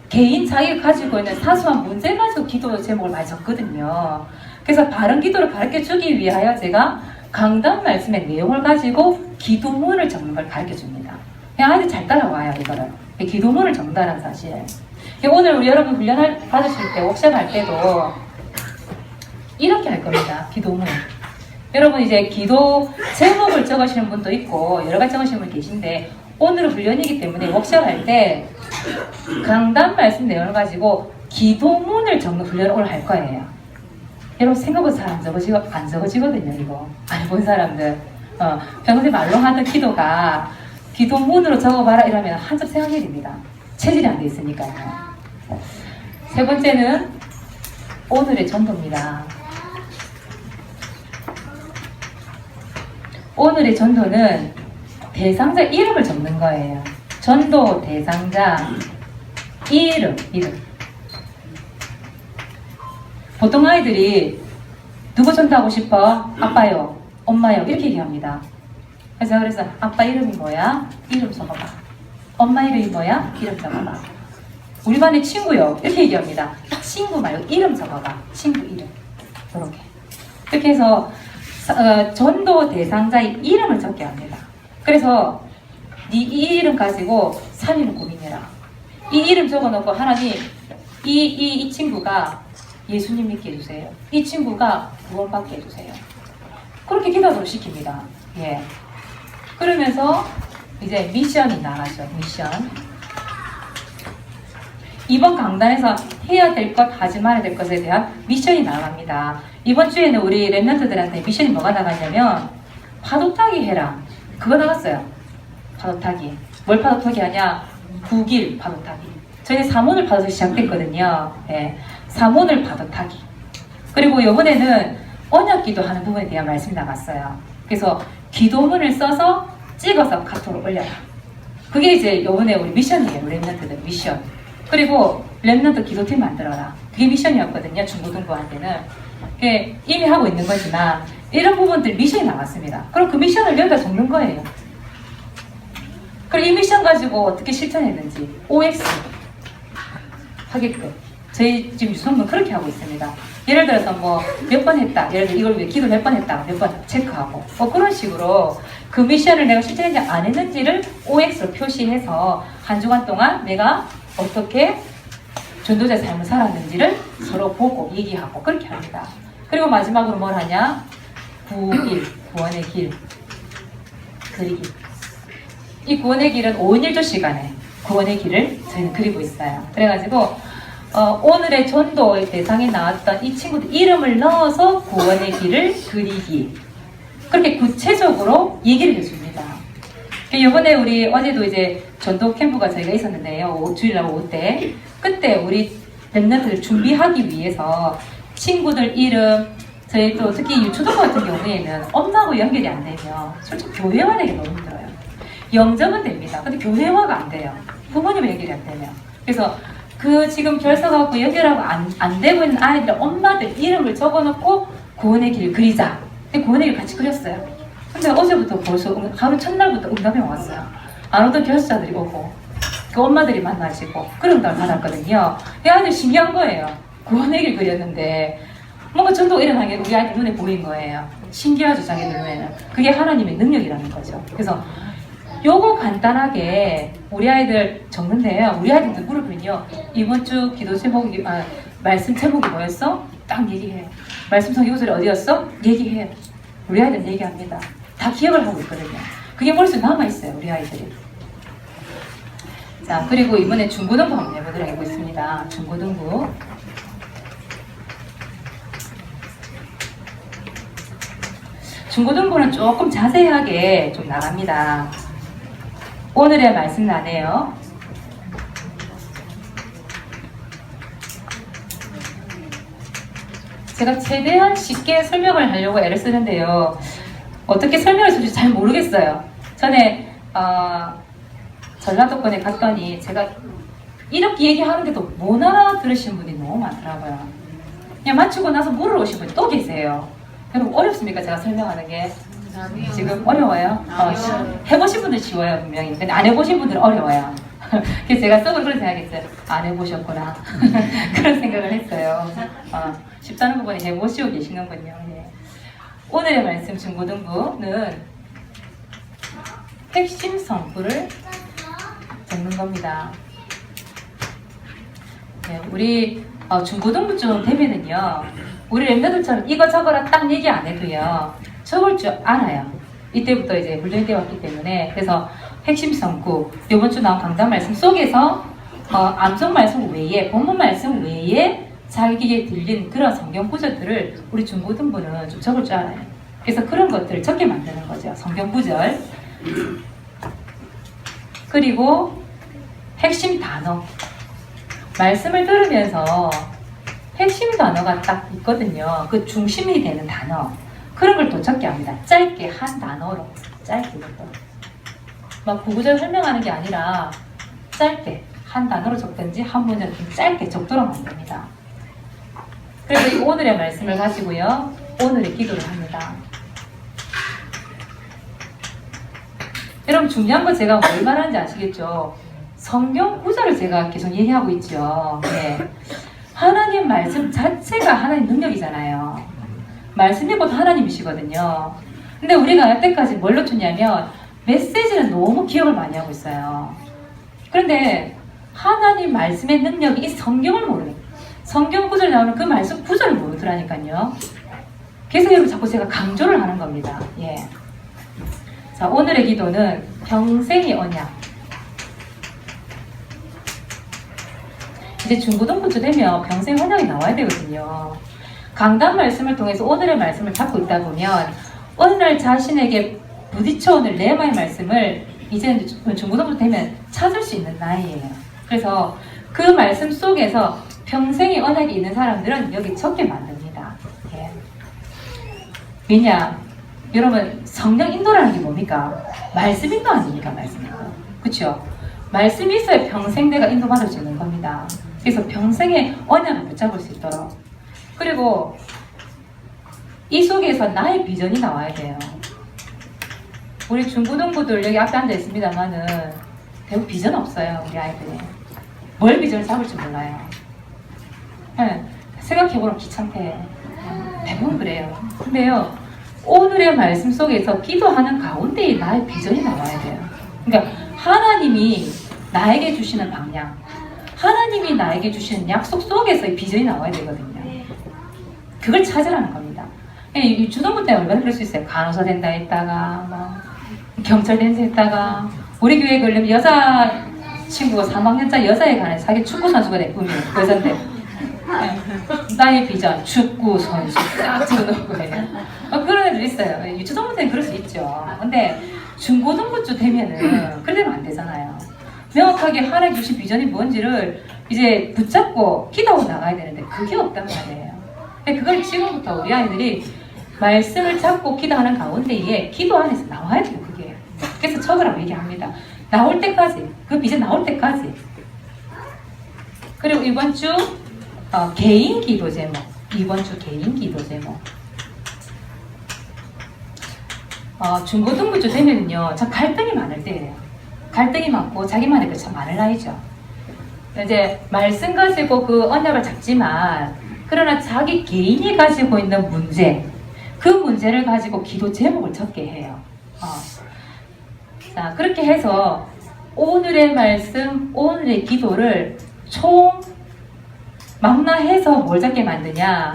개인 자기가 가지고 있는 사소한 문제 가지고 기도 제목을 많이 적거든요. 그래서 바른 기도를 가르쳐주기 위하여 제가 강단 말씀의 내용을 가지고 기도문을 적는 걸 가르쳐줍니다. 그냥 아이들 잘 따라와요. 이거를. 기도문을 적는다는 사실. 오늘 우리 여러분 훈련 받으실 때, 웍샵 할 때도 이렇게 할 겁니다. 기도문. 여러분 이제 기도 제목을 적으시는 분도 있고 여러 가지 적으시는 분 계신데 오늘은 훈련이기 때문에 웍샵 할 때 강단 말씀 내용을 가지고 기도문을 적는 훈련을 오늘 할 거예요. 여러분 생각보다 잘 안 적어지거든요. 이거 안 본 사람들 평소에 말로 하던 기도가 기도문으로 적어봐라 이러면 한참 생각해야 됩니다. 체질이 안 돼 있으니까요. 세 번째는 오늘의 전도입니다. 오늘의 전도는 대상자 이름을 적는 거예요. 전도 대상자 이름. 보통 아이들이 누구 전도하고 싶어? 아빠요, 엄마요 이렇게 얘기합니다. 그래서 아빠 이름이 뭐야? 이름 적어봐. 엄마 이름이 뭐야? 이름 적어봐. 우리 반의 친구요 이렇게 얘기합니다. 친구 말고 이름 적어봐. 친구 이름. 이렇게 해서 전도 대상자의 이름을 적게 합니다. 그래서 이 이름 가지고 살리는 고민해라. 이 이름 적어놓고 하나님 이 친구가 예수님 믿게 해주세요. 이 친구가 구원받게 해주세요. 그렇게 기도를 시킵니다. 예. 그러면서 이제 미션이 나가죠. 미션. 이번 강단에서 해야 될 것, 하지 말아야 될 것에 대한 미션이 나갑니다. 이번 주에는 우리 랩런트들한테 미션이 뭐가 나갔냐면 파도 타기 해라. 그거 나갔어요. 파도 타기. 뭘 파도타기 하냐? 국일 파도타기. 저희 삼원을 파도서 시작됐거든요. 예, 삼원을 파도타기. 그리고 이번에는 언약기도 하는 부분에 대한 말씀이 나갔어요. 그래서 기도문을 써서 찍어서 카톡으로 올려라. 그게 이제 이번에 우리 미션이에요. 랩런트들 미션. 그리고 랩런트 기도팀 만들어라. 그게 미션이었거든요. 중고등부한테는. 그게 이미 하고 있는 거지만 이런 부분들 미션이 나왔습니다. 그럼 그 미션을 여기다 적는 거예요. 그리고 이 미션 가지고 어떻게 실천했는지 OX 하게끔 저희 지금 유성분 그렇게 하고 있습니다. 예를 들어서 뭐 몇 번 했다. 예를 들어 이걸 왜 기도 몇 번 했다. 몇 번 체크하고 뭐 그런 식으로 그 미션을 내가 실천했는지 안 했는지를 OX로 표시해서 한 주간 동안 내가 어떻게 전도자의 삶을 살았는지를 서로 보고 얘기하고 그렇게 합니다. 그리고 마지막으로 뭘 하냐? 구일, 구원의 길 그리기. 이 구원의 길은 5인 1조 시간에 구원의 길을 저희는 그리고 있어요. 그래가지고 오늘의 전도의 대상에 나왔던 이 친구들 이름을 넣어서 구원의 길을 그리기. 그렇게 구체적으로 얘기를 해줍니다. 이번에 우리 어제도 이제 전도 캠프가 저희가 있었는데요. 주일날 오후 때. 그때 우리 랩런트를 준비하기 위해서 친구들 이름, 저희 또 특히 유초등부 같은 경우에는 엄마하고 연결이 안 되면 솔직히 교회화되기 너무 힘들어요. 영접은 됩니다. 근데 교회화가 안 돼요. 부모님 연결이 안 되면. 그래서 그 지금 결석하고 연결하고 안 되고 있는 아이들 엄마들 이름을 적어놓고 구원의 길 그리자. 근데 구원의 길 같이 그렸어요. 근데 어제부터 벌써 하루 첫날부터 응답이 왔어요. 안 오던 결석자들이 오고 그 엄마들이 만나시고 그런 응답을 받았거든요. 이 아이들 신기한 거예요. 구원의 길 그렸는데 뭔가 전도가 일어나는 게 우리 아이들 눈에 보인 거예요. 신기하죠, 자기들 눈에는. 그게 하나님의 능력이라는 거죠. 그래서 요거 간단하게 우리 아이들 적는데요. 우리 아이들도 물어보면요. 이번 주 기도 제목이, 말씀 제목이 뭐였어? 딱 얘기해요. 말씀 성경구절이 어디였어? 얘기해요. 우리 아이들은 얘기합니다. 다 기억을 하고 있거든요. 그게 머릿속에 남아있어요, 우리 아이들이. 자, 그리고 이번에 중고등부 한번 해보도록 하겠습니다. 중고등부. 중고등부는 조금 자세하게 좀 나갑니다. 오늘의 말씀 나네요. 제가 최대한 쉽게 설명을 하려고 애를 쓰는데요. 어떻게 설명을 쓸지 잘 모르겠어요. 전에 전라도권에 갔더니 제가 이렇게 얘기하는데도 못 알아들으시는 분이 너무 많더라고요. 그냥 마치고 나서 물어오신 분이 또 계세요. 여러분 어렵습니까? 제가 설명하는 게? 지금 어려워요? 해보신 분들 쉬워요 분명히. 근데 안 해보신 분들은 어려워요. 그래서 제가 속으로 그런 생각했어요. 안 해보셨구나. 그런 생각을 했어요. 쉽다는 부분에 해보시고 계시는군요. 네. 오늘의 말씀 중고등부는 핵심 성구를 적는 겁니다. 네, 우리 중고등부쯤 되면은요, 우리 랩런트들처럼 이거 적어라 딱 얘기 안 해도요, 적을 줄 알아요. 이때부터 이제 훈련이 되어 왔기 때문에. 그래서 핵심 성구, 이번 주 나온 강단 말씀 속에서 암송 말씀 외에, 본문 말씀 외에 자기에게 들린 그런 성경 구절들을 우리 중고등부는 좀 적을 줄 알아요. 그래서 그런 것들을 적게 만드는 거죠. 성경 구절. 그리고 핵심 단어. 말씀을 들으면서 핵심 단어가 딱 있거든요. 그 중심이 되는 단어. 그런 걸 또 적게 합니다. 짧게 한 단어로. 짧게. 막 구구절 설명하는 게 아니라 짧게 한 단어로 적든지 한 문장을 좀 짧게 적도록 만듭니다. 그래서 이 오늘의 말씀을 가지고요. 오늘의 기도를 합니다. 여러분 중요한 건 제가 뭘 말하는지 아시겠죠? 성경 구절을 제가 계속 얘기하고 있죠. 네. 하나님 말씀 자체가 하나님 능력이잖아요. 말씀이 곧 하나님이시거든요. 근데 우리가 여태까지 뭘 놓쳤냐면 메시지는 너무 기억을 많이 하고 있어요. 그런데 하나님 말씀의 능력이 이 성경을 모르는, 성경 구절에 나오는 그 말씀 구절을 모르더라니까요. 그래서 여러분 자꾸 제가 강조를 하는 겁니다. 예. 자, 오늘의 기도는 평생의 언약. 이제 중고등부쯤 되면 평생 언약이 나와야 되거든요. 강단 말씀을 통해서 오늘의 말씀을 잡고 있다 보면 어느 날 자신에게 부딪혀오는 레마의 말씀을 이제는 중고등부 되면 찾을 수 있는 나이예요. 그래서 그 말씀 속에서 평생의 언약이 있는 사람들은 여기 적게 만듭니다. 예. 왜냐? 여러분, 성령 인도라는 게 뭡니까? 말씀 인도 아닙니까? 말씀 인도. 그쵸? 말씀이 있어야 평생 내가 인도받을 수 있는 겁니다. 그래서 평생의 언약을 붙잡을 수 있도록. 그리고 이 속에서 나의 비전이 나와야 돼요. 우리 중고등부들 여기 앞에 앉아 있습니다만은 대부분 비전 없어요. 우리 아이들이. 뭘 비전을 잡을지 몰라요. 네, 생각해보면 귀찮대. 대부분 그래요. 근데요, 오늘의 말씀 속에서 기도하는 가운데에 나의 비전이 나와야 돼요. 그러니까 하나님이 나에게 주시는 방향, 하나님이 나에게 주시는 약속 속에서의 비전이 나와야 되거든요. 그걸 찾으라는 겁니다. 이 주동부 때문에 얼마나 그럴 수 있어요. 간호사 된다 했다가 막 경찰 된다 했다가 우리 교회 그러면 여자 친구가 3학년짜 여자에 관해 자기 축구 선수가 된 꿈이에요. 여잔데 나의 비전 축구 선수 딱 적어놓은 거예요. 그런 애들 있어요. 유초등부 때는 그럴 수 있죠. 근데 중고등부쯤 되면은 그러면 안 되잖아요. 명확하게 하나님 주신 비전이 뭔지를 이제 붙잡고 기도하고 나가야 되는데 그게 없단 말이에요. 그걸 지금부터 우리 아이들이 말씀을 잡고 기도하는 가운데에 기도 안에서 나와야 돼요. 그게. 그래서 적으라고 얘기합니다. 나올 때까지, 그 비전 나올 때까지. 그리고 이번 주 개인 기도 제목, 이번 주 개인 기도 제목. 중고등부쯤 되면요, 참 갈등이 많을 때예요. 갈등이 많고 자기만의 그 참 많을 나이죠. 이제 말씀 가지고 그 언약을 잡지만 그러나 자기 개인이 가지고 있는 문제, 그 문제를 가지고 기도 제목을 적게 해요. 자, 그렇게 해서 오늘의 말씀, 오늘의 기도를 총 망라해서 뭘 적게 만드냐?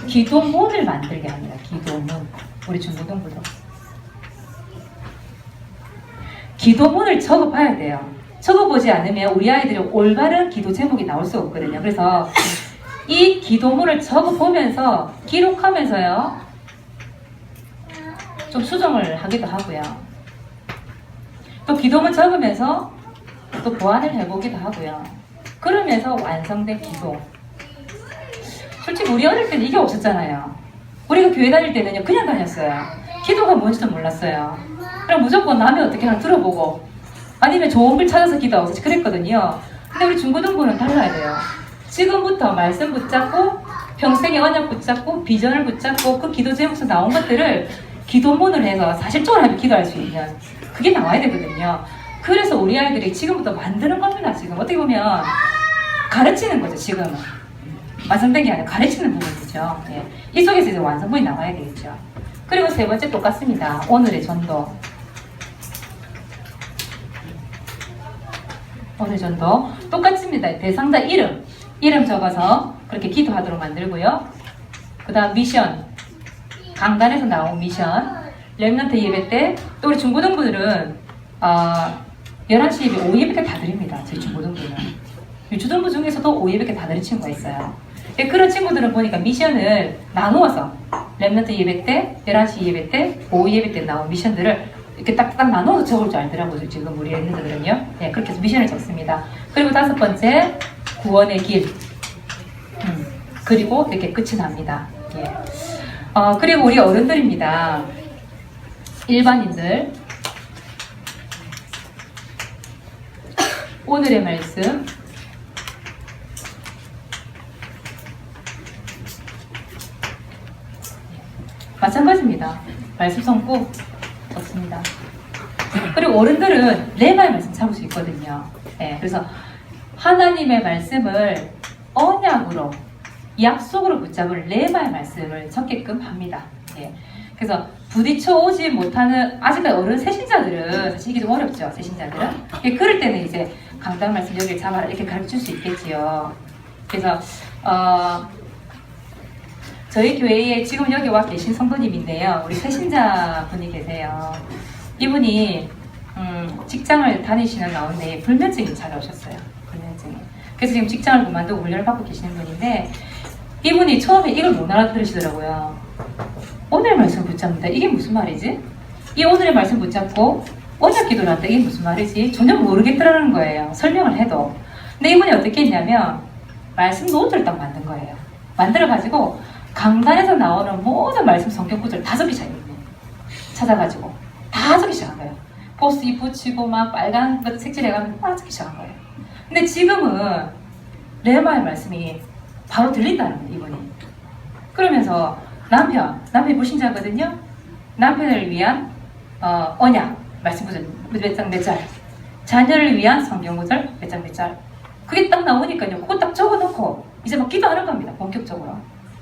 기도문을 만들게 합니다. 기도문. 우리 중고등부도. 기도문을 적어봐야 돼요. 적어보지 않으면 우리 아이들이 올바른 기도 제목이 나올 수 없거든요. 그래서 이 기도문을 적어보면서 기록하면서요, 좀 수정을 하기도 하고요. 또 기도문 적으면서 또 보완을 해보기도 하고요. 그러면서 완성된 기도. 솔직히 우리 어릴 때는 이게 없었잖아요. 우리가 교회 다닐 때는요, 그냥 다녔어요. 기도가 뭔지도 몰랐어요. 그럼 무조건 남이 어떻게 하나 들어보고 아니면 좋은 글 찾아서 기도하고 그랬거든요. 근데 우리 중고등부는 달라야 돼요. 지금부터 말씀 붙잡고 평생의 언약 붙잡고 비전을 붙잡고 그 기도 제목에서 나온 것들을 기도문을 해서 사실적으로 하면 기도할 수 있는 그게 나와야 되거든요. 그래서 우리 아이들이 지금부터 만드는 겁니다. 지금 어떻게 보면 가르치는 거죠. 지금은 완성된 게 아니라 가르치는 부분이죠. 예. 이 속에서 이제 완성본이 나와야 되겠죠. 그리고 세 번째 똑같습니다. 오늘의 전도. 오늘 전도 똑같습니다. 대상자 이름 적어서 그렇게 기도하도록 만들고요. 그 다음 미션, 강단에서 나온 미션, 렘넌트 예배 때 또 우리 중고등부들은 11시 예배, 오후 예배 때 다 드립니다. 저희 중고등부는. 유초등부 중에서도 오후 예배 때 다 드는 친구가 있어요. 그런 친구들은 보니까 미션을 나누어서 렘넌트 예배 때, 11시 예배 때, 오후 예배 때 나온 미션들을 이렇게 딱딱 나눠서 적을 줄 알더라고요. 지금 우리 애들은요. 네, 그렇게 해서 미션을 적습니다. 그리고 5번째, 구원의 길. 그리고 이렇게 끝이 납니다. 예. 그리고 우리 어른들입니다. 일반인들. 오늘의 말씀. 마찬가지입니다. 말씀 성구 적습니다. 그리고 어른들은 레마의 말씀 잡을 수 있거든요. 네, 그래서 하나님의 말씀을 언약으로 약속으로 붙잡을 레마의 말씀을 적게끔 합니다. 예. 그래서 부딪혀 오지 못하는 아직까지 어른 세신자들은 사실 이게 좀 어렵죠. 세신자들은. 예, 그럴 때는 이제 강단 말씀 여기를 잡아라 이렇게 가르칠 수 있겠지요. 그래서 저희 교회에 지금 여기 와 계신 성도님인데요. 우리 세신자 분이 계세요. 이분이 직장을 다니시는 가운데 불면증이 찾아오셨어요. 불면증이. 그래서 지금 직장을 그만두고 훈련을 받고 계시는 분인데 이분이 처음에 이걸 못 알아들으시더라고요. 오늘의 말씀 붙잡는다. 이게 무슨 말이지? 이 오늘의 말씀 붙잡고 언약 기도란다. 이게 무슨 말이지? 전혀 모르겠더라는 거예요. 설명을 해도. 근데 이분이 어떻게 했냐면 말씀 노트를 딱 만든 거예요. 만들어가지고 강단에서 나오는 모든 말씀 성경 구절 다 적기 시작했네요. 찾아가지고 다 적기 시작한 거예요. 포스트잇 붙이고 막 빨간 것 색칠해가지고 다 적기 시작한 거예요. 근데 지금은 레마의 말씀이 바로 들린다는 거예요. 이분이. 그러면서 남편이 불신자거든요. 남편을 위한 언약 말씀 구절 몇 장 몇 절, 자녀를 위한 성경 구절 몇 장 몇 절. 그게 딱 나오니까요. 그거 딱 적어놓고 이제 막 기도하는 겁니다. 본격적으로.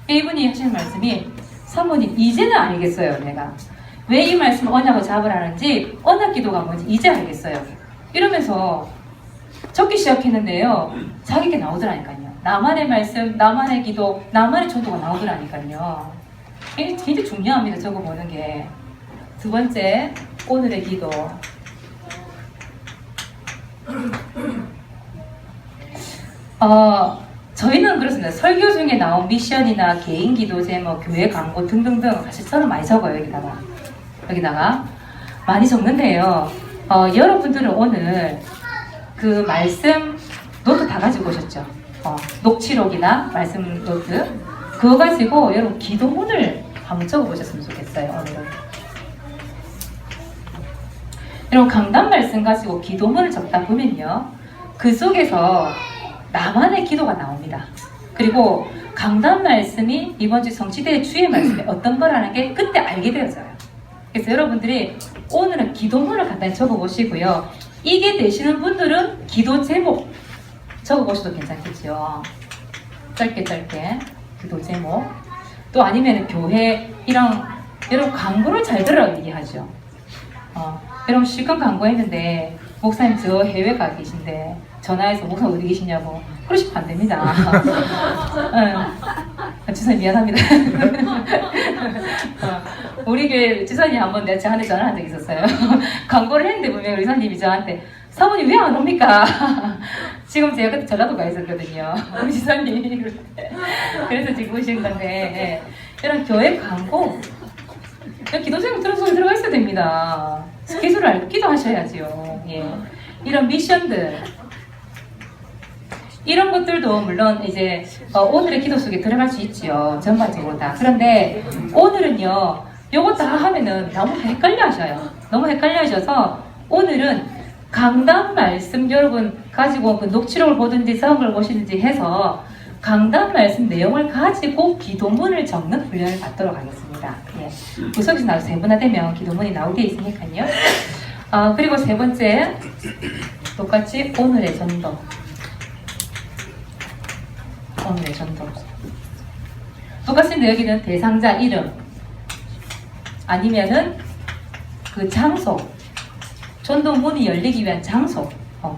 이분이 하시는 말씀이 사모님 이제는 알겠어요. 내가 왜 이 말씀을 언약을 잡으라는지 언약 기도가 뭔지 이제 알겠어요. 이러면서 적기 시작했는데요. 자기게 나오더라니까요. 나만의 말씀, 나만의 기도, 나만의 전도가 나오더라니까요. 이게 굉장히 중요합니다. 적어보는 게. 두 번째, 오늘의 기도. 저희는 그렇습니다. 설교 중에 나온 미션이나 개인 기도 제목, 교회 광고 등등등 사실 저는 많이 적어요. 여기다가 많이 적는데요. 여러분들은 오늘 그 말씀 노트 다 가지고 오셨죠? 녹취록이나 말씀 노트 그거 가지고 여러분 기도문을 한번 적어보셨으면 좋겠어요. 오늘은 여러분 강단 말씀 가지고 기도문을 적다 보면요 그 속에서 나만의 기도가 나옵니다. 그리고 강단 말씀이 이번 주 성취대의 주의 말씀이 어떤 거라는 게 그때 알게 되어져요. 그래서 여러분들이 오늘은 기도문을 간단히 적어보시고요. 이게 되시는 분들은 기도 제목 적어보셔도 괜찮겠죠. 짧게 기도 제목. 또 아니면 교회 이런 여러분 광고를 잘 들으라고 얘기하죠. 여러분 실컷 광고했는데 목사님 저 해외 가 계신데 전화해서 목사 어디 계시냐고 그러시면 안 됩니다. 지선이 미안합니다. 우리 교회 지선이 한번 내가 저한테 전화한 적이 있었어요. 광고를 했는데 분명히 우리 선생님이 저한테 사모님 왜 안 옵니까? 지금 제가 그때 전라도 가 있었거든요. 우리 지선님. 그래서 지금 오신 건데 이런 교회 광고 기도생활 들어서 들어가 있어야 됩니다. 스케줄을 알기도 하셔야죠. 예. 이런 미션들 이런 것들도 물론 이제 오늘의 기도 속에 들어갈 수 있지요. 전반적으로 다. 그런데 오늘은요. 요거 다 하면은 너무 헷갈려 하셔요. 너무 헷갈려 하셔서 오늘은 강단 말씀 여러분 가지고 그 녹취록을 보든지 성경을 보시든지 해서 강단 말씀 내용을 가지고 기도문을 적는 훈련을 받도록 하겠습니다. 예. 구석에서 나도 세분화되면 기도문이 나오게 있으니까요. 그리고 세 번째 똑같이 오늘의 전도. 오늘의 전도. 똑같은데 여기는 대상자 이름 아니면은 그 장소 전도 문이 열리기 위한 장소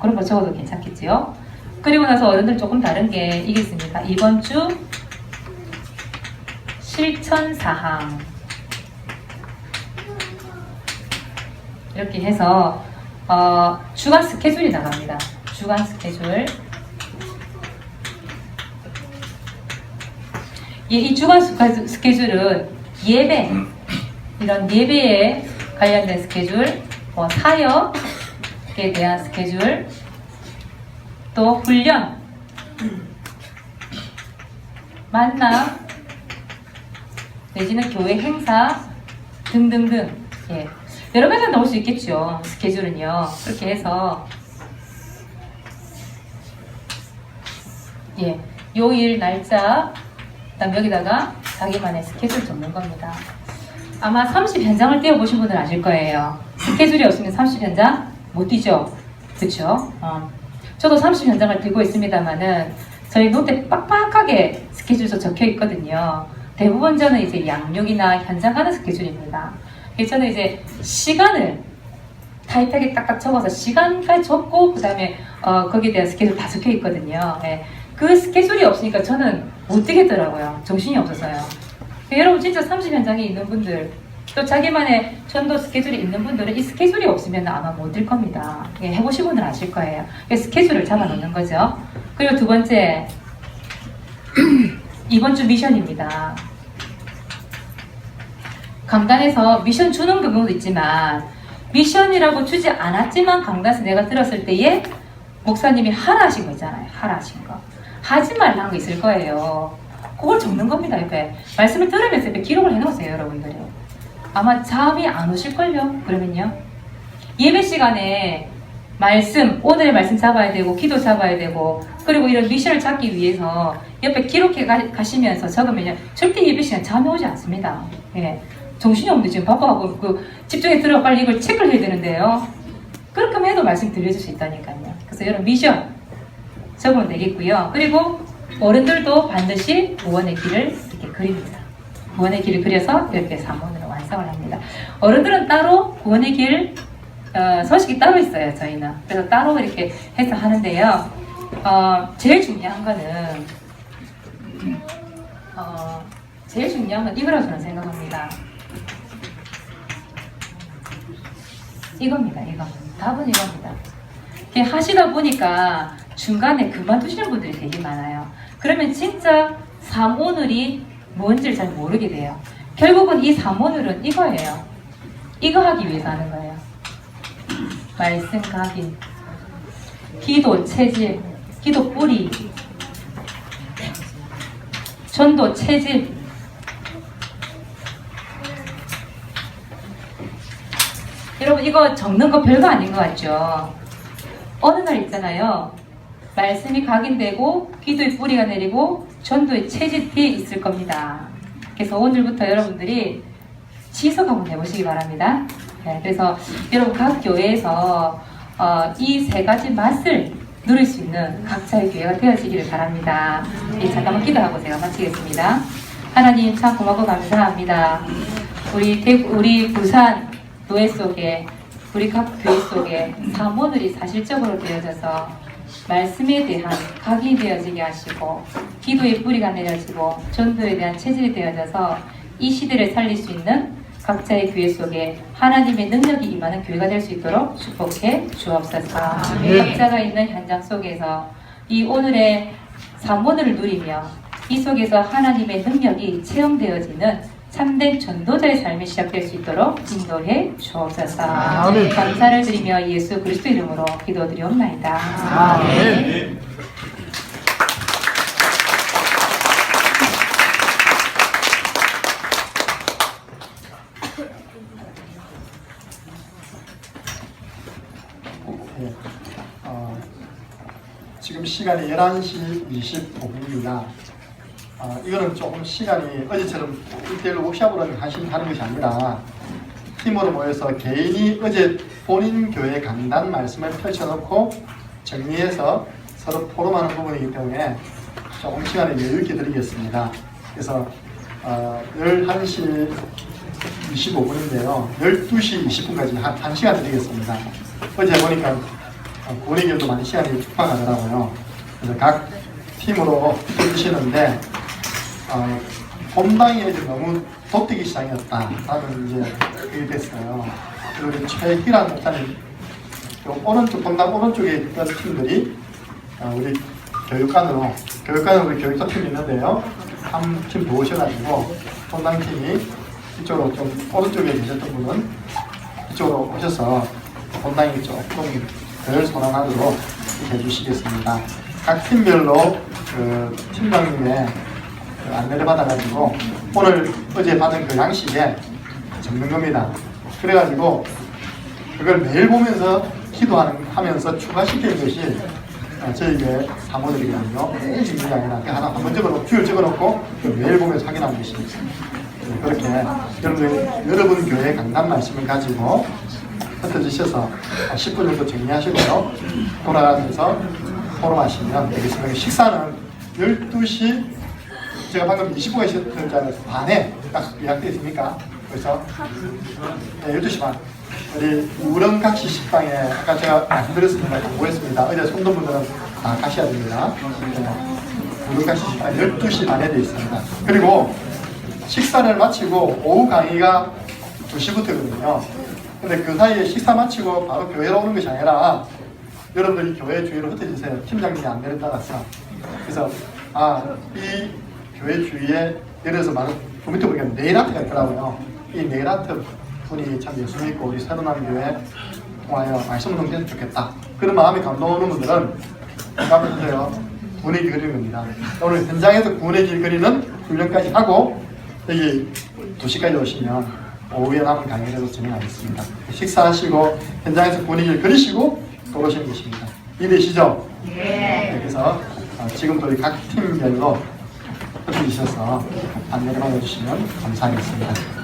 그런 거 적어도 괜찮겠지요. 그리고 나서 어른들 조금 다른 게 이게 있습니다. 이번 주 실천 사항 이렇게 해서 주간 스케줄이 나갑니다. 주간 스케줄. 이 주간 스케줄은 예배 이런 예배에 관련된 스케줄, 사역에 대한 스케줄, 또 훈련, 만남, 내지는 교회 행사 등등등 예. 여러 가지가 나올 수 있겠죠. 스케줄은요. 그렇게 해서 예, 요일 날짜 그다음 여기다가 자기만의 스케줄 적는 겁니다. 아마 30현장을 띄워보신 분들은 아실 거예요. 스케줄이 없으면 30현장 못 뛰죠. 그쵸? 저도 30현장을 들고 있습니다만은 저희 노트에 빡빡하게 스케줄도 적혀 있거든요. 대부분 저는 이제 양육이나 현장 가는 스케줄입니다. 저는 이제 시간을 타이트하게 딱딱 적어서 시간까지 적고 그 다음에 거기에 대한 스케줄 다 적혀 있거든요. 예. 그 스케줄이 없으니까 저는 못 뛰겠더라고요. 정신이 없어서요. 여러분 진짜 30현장에 있는 분들 또 자기만의 전도 스케줄이 있는 분들은 이 스케줄이 없으면 아마 못 뛸 겁니다. 예, 해보신 분들은 아실 거예요. 스케줄을 잡아놓는 거죠. 그리고 두 번째 이번 주 미션입니다. 강단에서 미션 주는 경우도 있지만 미션이라고 주지 않았지만 강단에서 내가 들었을 때에 목사님이 하라 하신 거 있잖아요. 하라 하신 거. 하지 말라는 거 있을 거예요. 그걸 적는 겁니다. 옆에 말씀을 들으면서 옆에 기록을 해놓으세요, 여러분들이. 아마 잠이 안 오실걸요. 그러면요, 예배 시간에 말씀, 오늘의 말씀 잡아야 되고 기도 잡아야 되고 그리고 이런 미션을 잡기 위해서 옆에 기록해 가시면서 적으면요, 절대 예배 시간 잠이 오지 않습니다. 예. 정신이 없는데 지금 바빠하고 집중해 들어 빨리 이걸 체크를 해야 되는데요. 그렇게 하면 해도 말씀 들려줄 수 있다니까요. 그래서 여러분 미션 적으면 되겠고요. 그리고 어른들도 반드시 구원의 길을 이렇게 그립니다. 구원의 길을 그려서 이렇게 사문으로 완성을 합니다. 어른들은 따로 구원의 길 서식이 따로 있어요. 저희는 그래서 따로 이렇게 해서 하는데요. 제일 중요한 거는 이거라고 저는 생각합니다. 이겁니다. 이거 답은 이겁니다. 이렇게 하시다 보니까 중간에 그만두시는 분들이 되게 많아요. 그러면 진짜 사모늘이 뭔지를 잘 모르게 돼요. 결국은 이 사모늘은 이거예요. 이거 하기 위해서 하는 거예요. 말씀 각인, 기도 체질, 기도 뿌리, 전도 체질. 여러분 이거 적는 거 별거 아닌 것 같죠? 어느 날 있잖아요. 말씀이 각인되고 기도의 뿌리가 내리고 전도의 체질 뒤에 있을 겁니다. 그래서 오늘부터 여러분들이 지속 한번 해보시기 바랍니다. 네, 그래서 여러분 각 교회에서 이 세 가지 맛을 누릴 수 있는 각자의 교회가 되어지기를 바랍니다. 잠깐만 기도하고 제가 마치겠습니다. 하나님 참 고맙고 감사합니다. 우리 부산 교회 속에 우리 각 교회 속에 사모들이 사실적으로 되어져서 말씀에 대한 각이 되어지게 하시고 기도의 뿌리가 내려지고 전도에 대한 체질이 되어져서 이 시대를 살릴 수 있는 각자의 교회 속에 하나님의 능력이 임하는 교회가 될 수 있도록 축복해 주옵소서. 각자가 있는 현장 속에서 이 오늘의 사모들을 누리며 이 속에서 하나님의 능력이 체험되어지는 참된 전도자의 삶이 시작될 수 있도록 인도해 주옵소서. 감사를 드리며 예수 그리스도 이름으로 기도드리옵나이다. 아멘. 지금 시간이 11시 25분입니다. 이거는 조금 시간이 어제처럼 1대1 워크숍으로 하는 것이 아니라 팀으로 모여서 개인이 어제 본인 교회 강단 말씀을 펼쳐놓고 정리해서 서로 포럼하는 부분이기 때문에 조금 시간을 여유 있게 드리겠습니다. 그래서 11시 25분인데요. 12시 20분까지 한 1시간 드리겠습니다. 어제 보니까 구원의 길도 많이 시간이 촉박하더라고요. 그래서 각 팀으로 해주시는데 본당이 너무 돋대기 시장이었다라는 이제 그게 됐어요. 그리고 우리 최기란 목사님 오른쪽 본당 오른쪽에 있던 팀들이 우리 교육관으로 우리 교육자 팀이 있는데요. 한 팀 더 오셔가지고 본당 팀이 이쪽으로 좀 오른쪽에 계셨던 분은 이쪽으로 오셔서 본당이 조금 덜 소란하도록 해주시겠습니다. 각 팀별로 그 팀장님의 안내를 받아가지고 오늘 어제 받은 그 양식에 적는 겁니다. 그래가지고 그걸 매일 보면서 기도하면서 추가시키는 것이 저희 교회 사모들이거든요. 매일 적는 게 아니라 하나 한번 적어놓고 큐를 적어놓고 매일 보면서 확인하는 것이 그렇게 여러분 교회 강단 말씀을 가지고 흩어지셔서 10분 정도 정리하시고요. 돌아가면서 포럼하시면 되겠습니다. 식사는 12시 제가 방금 20분에 있었던 줄 알았어요. 반에 딱 예약되어 있으니까 그래서 12시 반 우리 우렁각시 식당에 아까 제가 말씀드렸습니다. 광고했습니다. 어제 손도 분들은 다 가셔야 됩니다. 우렁각시 식당 12시 반에 되어 있습니다. 그리고 식사를 마치고 오후 강의가 2시부터거든요. 근데 그 사이에 식사 마치고 바로 교회로 오는 것이 아니라 여러분들이 교회 주위로 흩어지세요. 팀장님이 안내를 따라서. 그래서 이 교회 주위에 예를 들어서 말은 그 밑에 보니까 네일 아트가 있더라고요. 이 네일 아트 분이 참 예수 믿고 우리 새로운 교회 통하여 말씀 운동되면 좋겠다. 그런 마음이 감동오는 분들은 감사해요. 구원의 길 그리는 겁니다. 오늘 현장에서 구원의 길 그리는 훈련까지 하고 여기 2시까지 오시면 오후에 남은 강의를 진행하겠습니다. 식사하시고 현장에서 구원의 길 그리시고 돌아오시는 것입니다. 이해되시죠? 네. 그래서 지금도 우리 각 팀별로 흩어지셔서 안내를 받아주시면 감사하겠습니다.